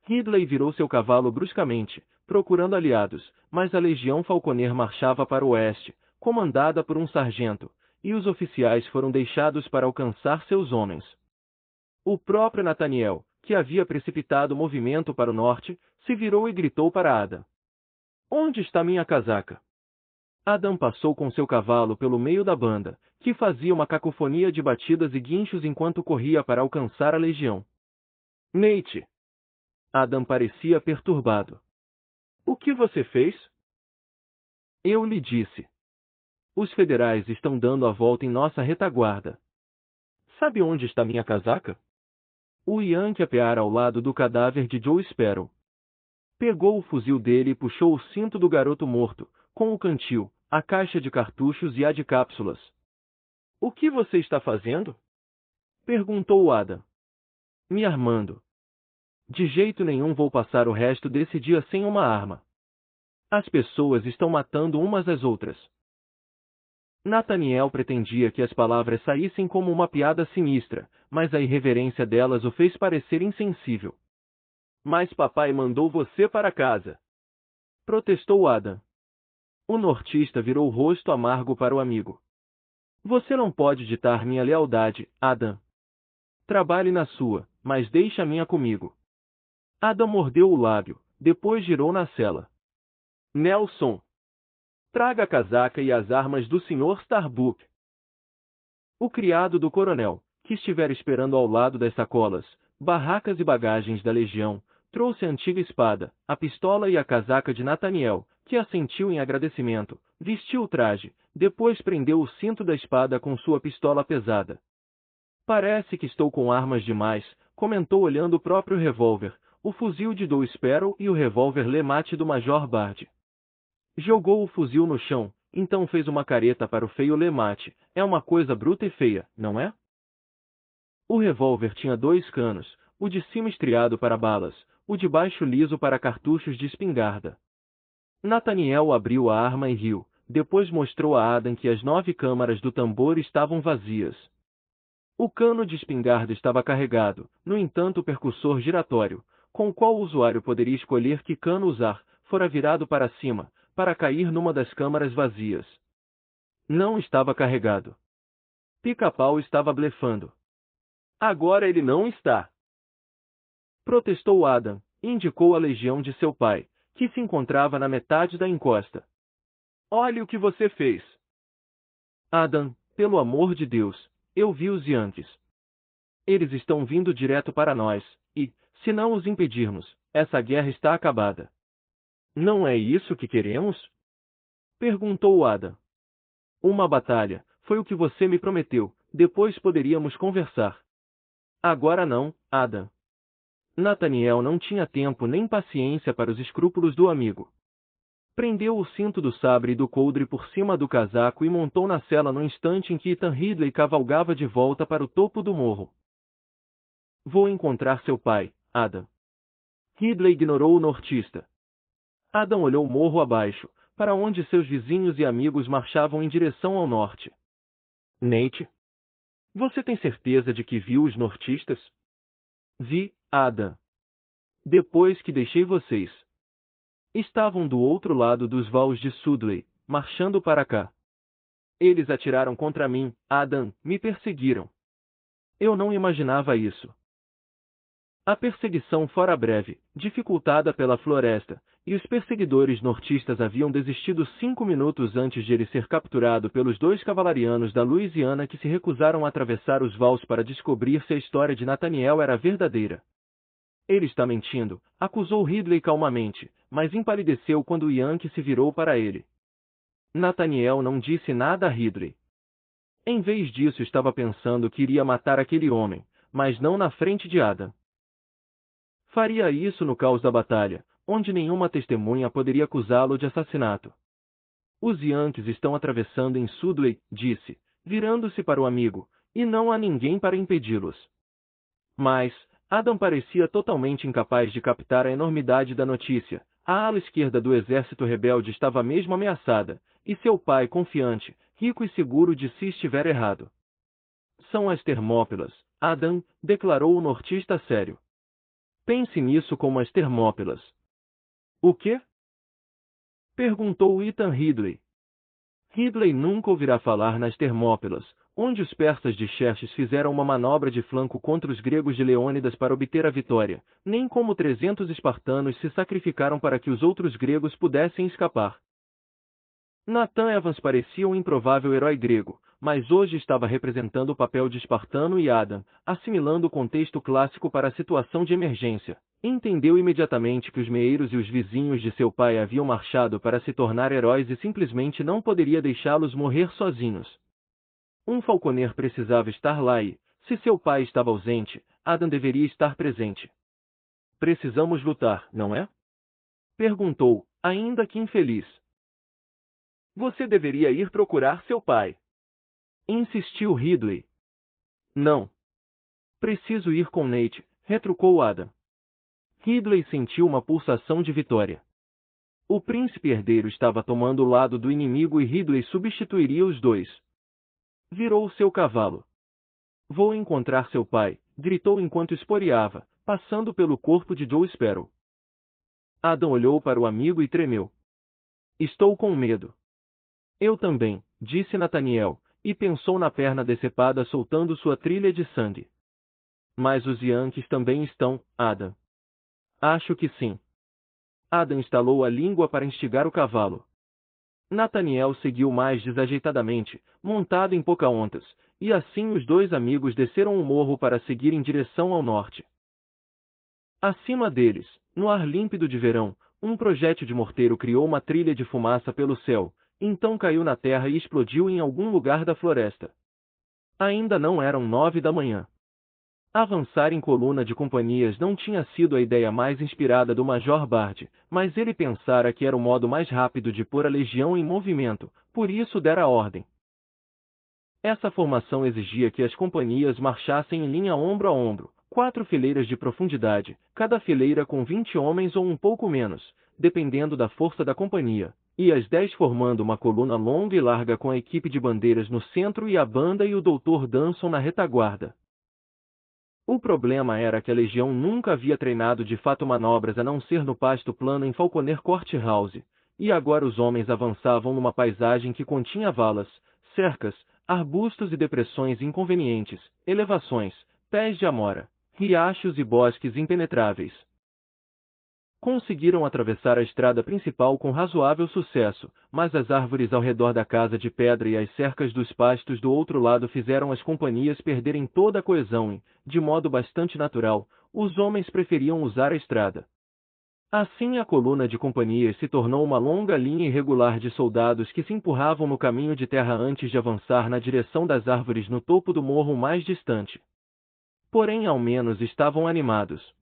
Ridley virou seu cavalo bruscamente, procurando aliados, mas a legião Falconer marchava para o oeste, comandada por um sargento, e os oficiais foram deixados para alcançar seus homens. O próprio Nathaniel, que havia precipitado o movimento para o norte, se virou e gritou para Adam. Onde está minha casaca? Adam passou com seu cavalo pelo meio da banda, que fazia uma cacofonia de batidas e guinchos enquanto corria para alcançar a legião. Nate! Adam parecia perturbado. O que você fez? Eu lhe disse. Os federais estão dando a volta em nossa retaguarda. Sabe onde está minha casaca? O Yankee apeara ao lado do cadáver de Joe Sparrow. Pegou o fuzil dele e puxou o cinto do garoto morto, com o cantil, a caixa de cartuchos e a de cápsulas. O que você está fazendo? Perguntou Adam. Me armando. De jeito nenhum vou passar o resto desse dia sem uma arma. As pessoas estão matando umas às outras. Nathaniel pretendia que as palavras saíssem como uma piada sinistra, mas a irreverência delas o fez parecer insensível. Mas papai mandou você para casa. Protestou Adam. O nortista virou o rosto amargo para o amigo. Você não pode ditar minha lealdade, Adam. Trabalhe na sua, mas deixe a minha comigo. Adam mordeu o lábio, depois girou na cela. Nelson! Traga a casaca e as armas do Sr. Starbuck. O criado do coronel, que estivera esperando ao lado das sacolas, barracas e bagagens da legião, trouxe a antiga espada, a pistola e a casaca de Nathaniel, que assentiu em agradecimento, vestiu o traje, depois prendeu o cinto da espada com sua pistola pesada. Parece que estou com armas demais, comentou olhando o próprio revólver, o fuzil de Joe Sparrow e o revólver LeMat do Major Bard. Jogou o fuzil no chão, então fez uma careta para o feio LeMat. É uma coisa bruta e feia, não é? O revólver tinha 2 canos, o de cima estriado para balas, o de baixo liso para cartuchos de espingarda. Nathaniel abriu a arma e riu, depois mostrou a Adam que as 9 câmaras do tambor estavam vazias. O cano de espingarda estava carregado, no entanto o percussor giratório, com o qual o usuário poderia escolher que cano usar, fora virado para cima, para cair numa das câmaras vazias. Não estava carregado. Pica-Pau estava blefando. Agora ele não está. Protestou Adam, e indicou a legião de seu pai, que se encontrava na metade da encosta. Olhe o que você fez. Adam, Pelo amor de Deus, eu vi os Yankees. Eles estão vindo direto para nós, e, se não os impedirmos, essa guerra está acabada. Não é isso que queremos? Perguntou Adam. Uma batalha, foi o que você me prometeu, depois poderíamos conversar. Agora não, Adam. Nathaniel não tinha tempo nem paciência para os escrúpulos do amigo. Prendeu o cinto do sabre e do coldre por cima do casaco e montou na sela no instante em que Ethan Ridley cavalgava de volta para o topo do morro. Vou encontrar seu pai, Adam. Ridley ignorou o nortista. Adam olhou morro abaixo, para onde seus vizinhos e amigos marchavam em direção ao norte. Nate? Você tem certeza de que viu os nortistas? Vi, Adam. Depois que deixei vocês. Estavam do outro lado dos vales de Sudley, marchando para cá. Eles atiraram contra mim, Adam, me perseguiram. Eu não imaginava isso. A perseguição fora breve, dificultada pela floresta, e os perseguidores nortistas haviam desistido 5 minutos antes de ele ser capturado pelos 2 cavalarianos da Louisiana que se recusaram a atravessar os vales para descobrir se a história de Nathaniel era verdadeira. Ele está mentindo, acusou Ridley calmamente, mas empalideceu quando Yankee se virou para ele. Nathaniel não disse nada a Ridley. Em vez disso estava pensando que iria matar aquele homem, mas não na frente de Adam. Faria isso no caos da batalha, onde nenhuma testemunha poderia acusá-lo de assassinato. Os Yankees estão atravessando em Sudley, disse, virando-se para o amigo, e não há ninguém para impedi-los. Mas, Adam parecia totalmente incapaz de captar a enormidade da notícia. A ala esquerda do exército rebelde estava mesmo ameaçada, e seu pai confiante, rico e seguro de si estiver errado. São as Termópilas, Adam, declarou o nortista sério. Pense nisso como as Termópilas. O quê? Perguntou Ethan Ridley. Ridley nunca ouvirá falar nas Termópilas, onde os persas de Xerxes fizeram uma manobra de flanco contra os gregos de Leônidas para obter a vitória, nem como 300 espartanos se sacrificaram para que os outros gregos pudessem escapar. Nathan Evans parecia um improvável herói grego, mas hoje estava representando o papel de espartano e Adam, assimilando o contexto clássico para a situação de emergência. Entendeu imediatamente que os meeiros e os vizinhos de seu pai haviam marchado para se tornar heróis e simplesmente não poderia deixá-los morrer sozinhos. Um falconeiro precisava estar lá e, se seu pai estava ausente, Adam deveria estar presente. Precisamos lutar, não é? Perguntou, ainda que infeliz. Você deveria ir procurar seu pai. Insistiu Ridley. Não. Preciso ir com Nate, retrucou Adam. Ridley sentiu uma pulsação de vitória. O príncipe herdeiro estava tomando o lado do inimigo e Ridley substituiria os dois. Virou seu cavalo. Vou encontrar seu pai, gritou enquanto esporeava, passando pelo corpo de Joe Sparrow. Adam olhou para o amigo e tremeu. Estou com medo. Eu também, disse Nathaniel, e pensou na perna decepada soltando sua trilha de sangue. Mas os Yankees também estão, Adam. Acho que sim. Adam estalou a língua para instigar o cavalo. Nathaniel seguiu mais desajeitadamente, montado em Pocahontas, e assim os 2 amigos desceram o morro para seguir em direção ao norte. Acima deles, no ar límpido de verão, um projétil de morteiro criou uma trilha de fumaça pelo céu, então caiu na terra e explodiu em algum lugar da floresta. Ainda não eram 9 da manhã. Avançar em coluna de companhias não tinha sido a ideia mais inspirada do Major Bard, mas ele pensara que era o modo mais rápido de pôr a legião em movimento, por isso dera a ordem. Essa formação exigia que as companhias marchassem em linha ombro a ombro, 4 fileiras de profundidade, cada fileira com 20 homens ou um pouco menos, dependendo da força da companhia, e as 10 formando uma coluna longa e larga com a equipe de bandeiras no centro e a banda e o Dr. Danson na retaguarda. O problema era que a legião nunca havia treinado de fato manobras a não ser no pasto plano em Falconer Courthouse, e agora os homens avançavam numa paisagem que continha valas, cercas, arbustos e depressões inconvenientes, elevações, pés de amora, riachos e bosques impenetráveis. Conseguiram atravessar a estrada principal com razoável sucesso, mas as árvores ao redor da casa de pedra e as cercas dos pastos do outro lado fizeram as companhias perderem toda a coesão e, de modo bastante natural, os homens preferiam usar a estrada. Assim a coluna de companhias se tornou uma longa linha irregular de soldados que se empurravam no caminho de terra antes de avançar na direção das árvores no topo do morro mais distante. Porém, ao menos estavam animados.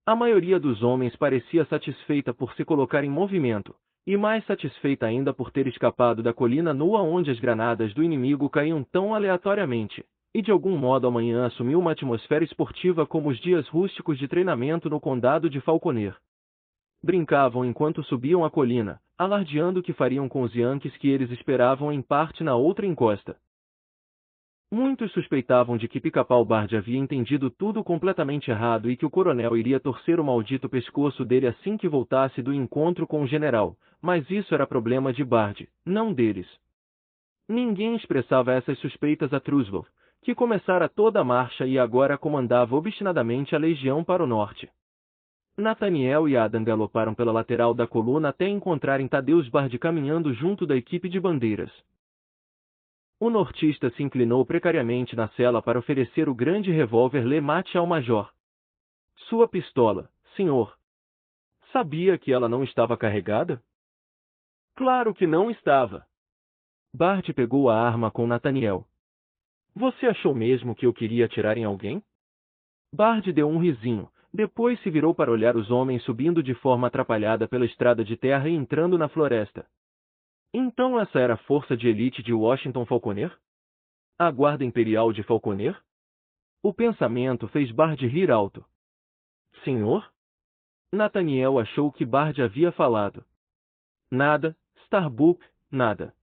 A maioria dos homens parecia satisfeita por se colocar em movimento, e mais satisfeita ainda por ter escapado da colina nua onde as granadas do inimigo caíam tão aleatoriamente, e de algum modo amanhã assumiu uma atmosfera esportiva como os dias rústicos de treinamento no condado de Falconer. Brincavam enquanto subiam a colina, alardeando que fariam com os Yankees que eles esperavam em parte na outra encosta. Muitos suspeitavam de que Pica-Pau Bard havia entendido tudo completamente errado e que o coronel iria torcer o maldito pescoço dele assim que voltasse do encontro com o general, mas isso era problema de Bard, não deles. Ninguém expressava essas suspeitas a Truslov, que começara toda a marcha e agora comandava obstinadamente a legião para o norte. Nathaniel e Adam galoparam pela lateral da coluna até encontrarem Tadeusz Bard caminhando junto da equipe de bandeiras. O nortista se inclinou precariamente na cela para oferecer o grande revólver LeMat ao major. Sua pistola, senhor. Sabia que ela não estava carregada? Claro que não estava. Bard pegou a arma com Nathaniel. Você achou mesmo que eu queria atirar em alguém? Bard deu um risinho, depois se virou para olhar os homens subindo de forma atrapalhada pela estrada de terra e entrando na floresta. Então essa era a força de elite de Washington Falconer? A Guarda Imperial de Falconer? O pensamento fez Bard rir alto. Senhor? Nathaniel achou que Bard havia falado. Nada, Starbuck, nada.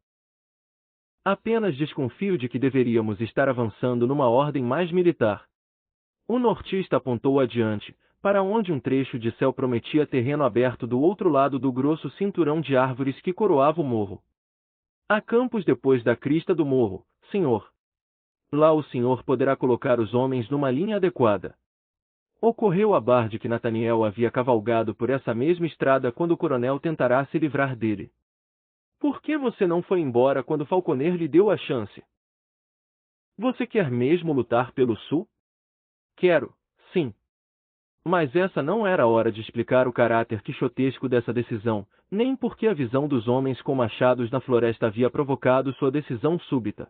Apenas desconfio de que deveríamos estar avançando numa ordem mais militar. O nortista apontou adiante, para onde um trecho de céu prometia terreno aberto do outro lado do grosso cinturão de árvores que coroava o morro. Há campos depois da crista do morro, senhor. Lá o senhor poderá colocar os homens numa linha adequada. Ocorreu a Bard que Nathaniel havia cavalgado por essa mesma estrada quando o coronel tentará se livrar dele. Por que você não foi embora quando Falconer lhe deu a chance? Você quer mesmo lutar pelo sul? Quero, sim. Mas essa não era a hora de explicar o caráter quixotesco dessa decisão, nem porque a visão dos homens com machados na floresta havia provocado sua decisão súbita.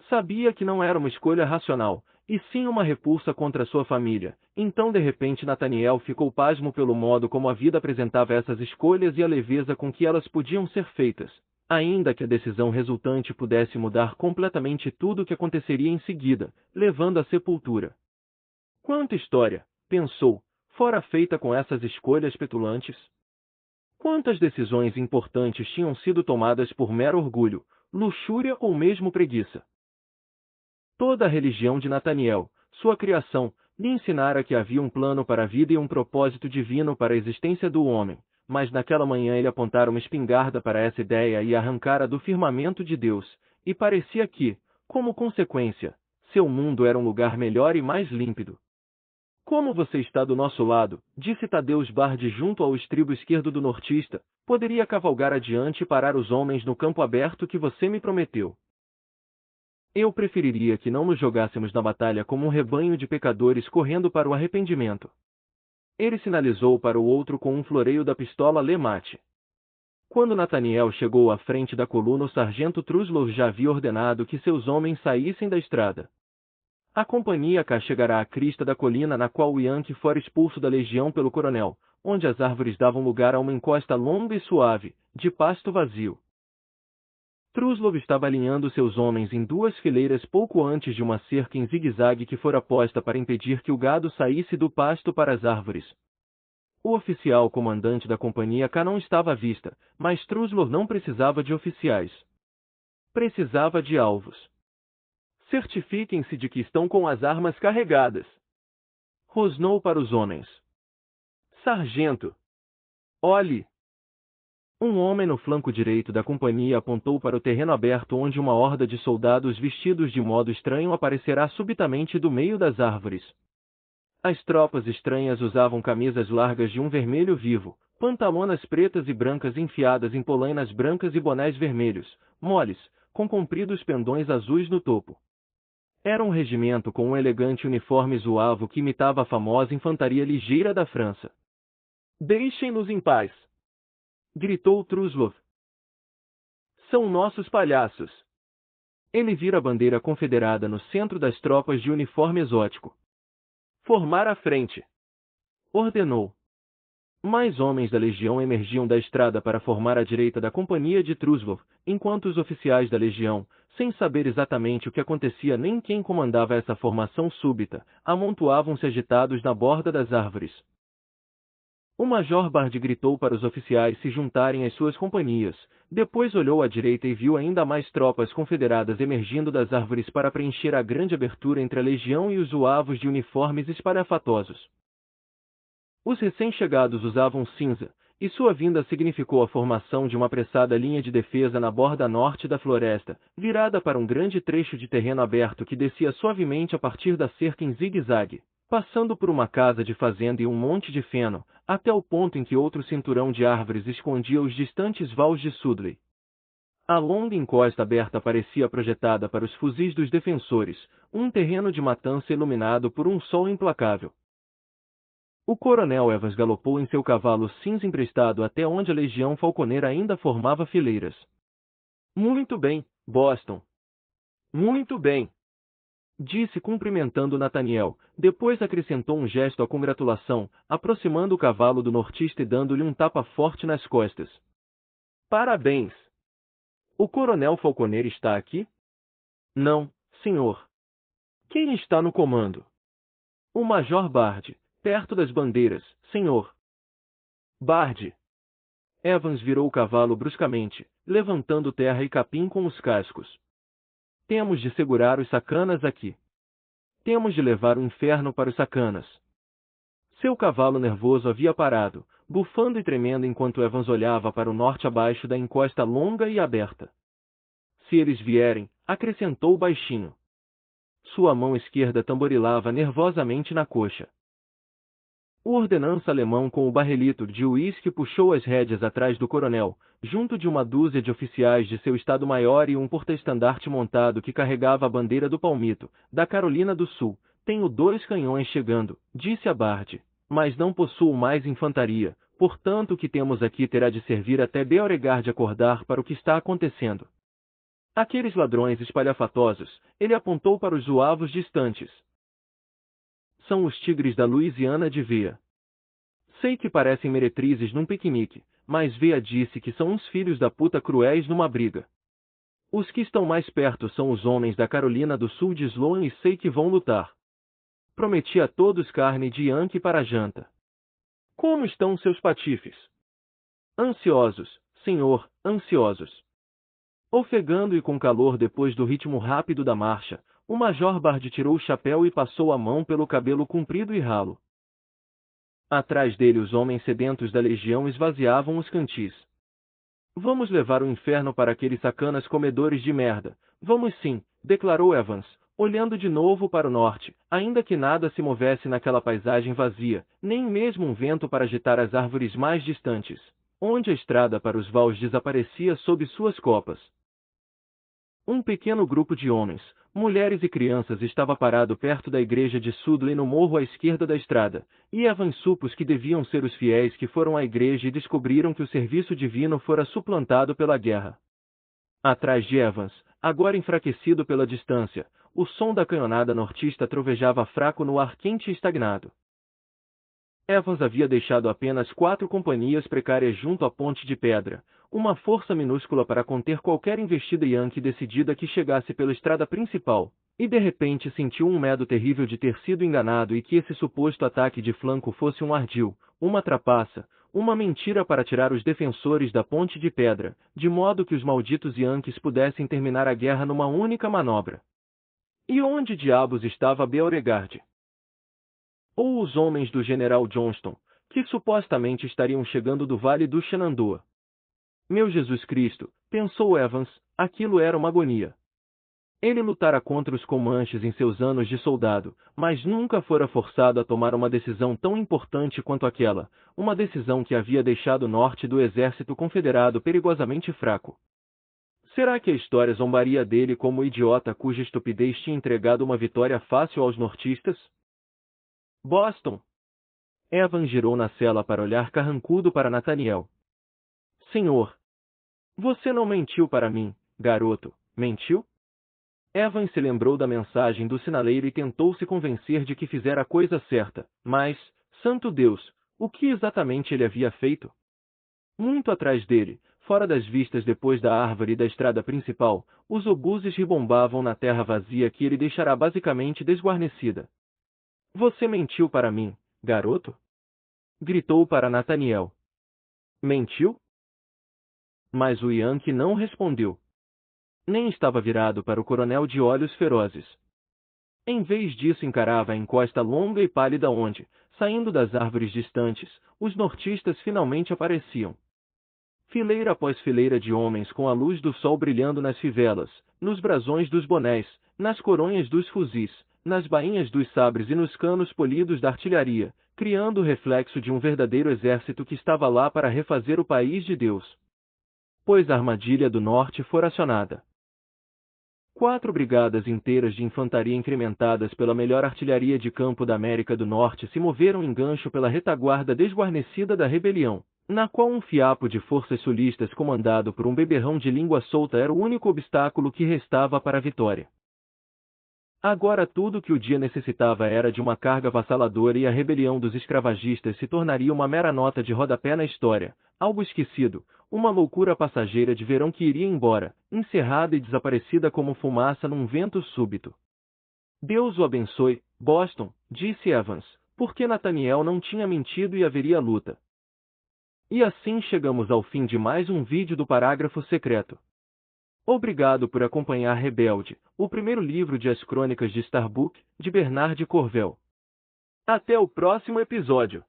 Sabia que não era uma escolha racional, e sim uma repulsa contra sua família, então de repente Nathaniel ficou pasmo pelo modo como a vida apresentava essas escolhas e a leveza com que elas podiam ser feitas, ainda que a decisão resultante pudesse mudar completamente tudo o que aconteceria em seguida, levando à sepultura. Quanta história, pensou, fora feita com essas escolhas petulantes? Quantas decisões importantes tinham sido tomadas por mero orgulho, luxúria ou mesmo preguiça? Toda a religião de Nathaniel, sua criação, lhe ensinara que havia um plano para a vida e um propósito divino para a existência do homem, mas naquela manhã ele apontara uma espingarda para essa ideia e a arrancara do firmamento de Deus, e parecia que, como consequência, seu mundo era um lugar melhor e mais límpido. Como você está do nosso lado, disse Tadeusz Bard junto ao estribo esquerdo do nortista, poderia cavalgar adiante e parar os homens no campo aberto que você me prometeu. Eu preferiria que não nos jogássemos na batalha como um rebanho de pecadores correndo para o arrependimento. Ele sinalizou para o outro com um floreio da pistola LeMat. Quando Nathaniel chegou à frente da coluna, o sargento Truslov já havia ordenado que seus homens saíssem da estrada. A companhia K chegará à crista da colina na qual o Yankee fora expulso da legião pelo coronel, onde as árvores davam lugar a uma encosta longa e suave, de pasto vazio. Truslov estava alinhando seus homens em duas fileiras pouco antes de uma cerca em zigue-zague que fora posta para impedir que o gado saísse do pasto para as árvores. O oficial comandante da companhia K não estava à vista, mas Truslov não precisava de oficiais. Precisava de alvos. Certifiquem-se de que estão com as armas carregadas. Rosnou para os homens. Sargento! Olhe! Um homem no flanco direito da companhia apontou para o terreno aberto onde uma horda de soldados vestidos de modo estranho aparecerá subitamente do meio das árvores. As tropas estranhas usavam camisas largas de um vermelho vivo, pantalonas pretas e brancas enfiadas em polainas brancas e bonés vermelhos, moles, com compridos pendões azuis no topo. Era um regimento com um elegante uniforme zuavo que imitava a famosa infantaria ligeira da França. "Deixem-nos em paz!" gritou Truslov. "São nossos palhaços!" Ele vira a bandeira confederada no centro das tropas de uniforme exótico. "Formar a frente!" ordenou. Mais homens da legião emergiam da estrada para formar à direita da companhia de Truslov, enquanto os oficiais da legião, sem saber exatamente o que acontecia nem quem comandava essa formação súbita, amontoavam-se agitados na borda das árvores. O Major Bard gritou para os oficiais se juntarem às suas companhias, depois olhou à direita e viu ainda mais tropas confederadas emergindo das árvores para preencher a grande abertura entre a legião e os zuavos de uniformes espalhafatosos. Os recém-chegados usavam cinza, e sua vinda significou a formação de uma apressada linha de defesa na borda norte da floresta, virada para um grande trecho de terreno aberto que descia suavemente a partir da cerca em zigue-zague, passando por uma casa de fazenda e um monte de feno, até o ponto em que outro cinturão de árvores escondia os distantes vales de Sudley. A longa encosta aberta parecia projetada para os fuzis dos defensores, um terreno de matança iluminado por um sol implacável. O coronel Evans galopou em seu cavalo cinza emprestado até onde a legião falconeira ainda formava fileiras. "Muito bem, Boston. Muito bem!" disse cumprimentando Nathaniel, depois acrescentou um gesto à congratulação, aproximando o cavalo do nortista e dando-lhe um tapa forte nas costas. "Parabéns! O coronel Falconer está aqui?" "Não, senhor." "Quem está no comando?" "O Major Bard. Perto das bandeiras, senhor." "Bard." Evans virou o cavalo bruscamente, levantando terra e capim com os cascos. "Temos de segurar os sacanas aqui. Temos de levar o inferno para os sacanas." Seu cavalo nervoso havia parado, bufando e tremendo enquanto Evans olhava para o norte abaixo da encosta longa e aberta. "Se eles vierem", acrescentou baixinho. Sua mão esquerda tamborilava nervosamente na coxa. O ordenança alemão com o barrilito de uísque puxou as rédeas atrás do coronel, junto de uma dúzia de oficiais de seu estado-maior e um porta-estandarte montado que carregava a bandeira do Palmito, da Carolina do Sul. "Tenho 2 canhões chegando", disse a Bard, "mas não possuo mais infantaria, portanto o que temos aqui terá de servir até Beauregard acordar para o que está acontecendo." "Aqueles ladrões espalhafatosos", ele apontou para os zuavos distantes. "São os tigres da Louisiana de Vea. Sei que parecem meretrizes num piquenique, mas Vea disse que são uns filhos da puta cruéis numa briga. Os que estão mais perto são os homens da Carolina do Sul de Sloan e sei que vão lutar. Prometi a todos carne de Yankee para a janta." "Como estão seus patifes?" "Ansiosos, senhor, ansiosos." Ofegando e com calor depois do ritmo rápido da marcha, o Major Bard tirou o chapéu e passou a mão pelo cabelo comprido e ralo. Atrás dele os homens sedentos da legião esvaziavam os cantis. "Vamos levar o inferno para aqueles sacanas comedores de merda. Vamos sim", declarou Evans, olhando de novo para o norte, ainda que nada se movesse naquela paisagem vazia, nem mesmo um vento para agitar as árvores mais distantes, onde a estrada para os vales desaparecia sob suas copas. Um pequeno grupo de homens, mulheres e crianças estava parado perto da igreja de Sudley no morro à esquerda da estrada, e Evans supôs que deviam ser os fiéis que foram à igreja e descobriram que o serviço divino fora suplantado pela guerra. Atrás de Evans, agora enfraquecido pela distância, o som da canhonada nortista trovejava fraco no ar quente e estagnado. Evans havia deixado apenas 4 companhias precárias junto à ponte de pedra, uma força minúscula para conter qualquer investida Yankee decidida que chegasse pela estrada principal, e de repente sentiu um medo terrível de ter sido enganado e que esse suposto ataque de flanco fosse um ardil, uma trapaça, uma mentira para tirar os defensores da ponte de pedra, de modo que os malditos Yankees pudessem terminar a guerra numa única manobra. E onde diabos estava Beauregard? Ou os homens do general Johnston, que supostamente estariam chegando do Vale do Shenandoah? Meu Jesus Cristo, pensou Evans, aquilo era uma agonia. Ele lutara contra os Comanches em seus anos de soldado, mas nunca fora forçado a tomar uma decisão tão importante quanto aquela, uma decisão que havia deixado o norte do exército confederado perigosamente fraco. Será que a história zombaria dele como o idiota cuja estupidez tinha entregado uma vitória fácil aos nortistas? Boston! Evan girou na cela para olhar carrancudo para Nathaniel. Senhor! Você não mentiu para mim, garoto, mentiu? Evan se lembrou da mensagem do sinaleiro e tentou se convencer de que fizera a coisa certa, mas, santo Deus, o que exatamente ele havia feito? Muito atrás dele, fora das vistas depois da árvore da estrada principal, os obuses ribombavam na terra vazia que ele deixará basicamente desguarnecida. Você mentiu para mim, garoto? Gritou para Nathaniel. Mentiu? Mas o Yankee não respondeu. Nem estava virado para o coronel de olhos ferozes. Em vez disso encarava a encosta longa e pálida onde, saindo das árvores distantes, os nortistas finalmente apareciam. Fileira após fileira de homens com a luz do sol brilhando nas fivelas, nos brasões dos bonés, nas coronhas dos fuzis, nas bainhas dos sabres e nos canos polidos da artilharia, criando o reflexo de um verdadeiro exército que estava lá para refazer o país de Deus. Pois a armadilha do norte fora acionada. 4 brigadas inteiras de infantaria incrementadas pela melhor artilharia de campo da América do Norte se moveram em gancho pela retaguarda desguarnecida da rebelião, na qual um fiapo de forças sulistas comandado por um beberrão de língua solta era o único obstáculo que restava para a vitória. Agora tudo que o dia necessitava era de uma carga avassaladora e a rebelião dos escravagistas se tornaria uma mera nota de rodapé na história, algo esquecido, uma loucura passageira de verão que iria embora, encerrada e desaparecida como fumaça num vento súbito. Deus o abençoe, Boston, disse Evans, porque Nathaniel não tinha mentido e haveria luta. E assim chegamos ao fim de mais um vídeo do Parágrafo Secreto. Obrigado por acompanhar Rebelde, o primeiro livro de As Crônicas de Starbuck, de Bernard de Corvel. Até o próximo episódio.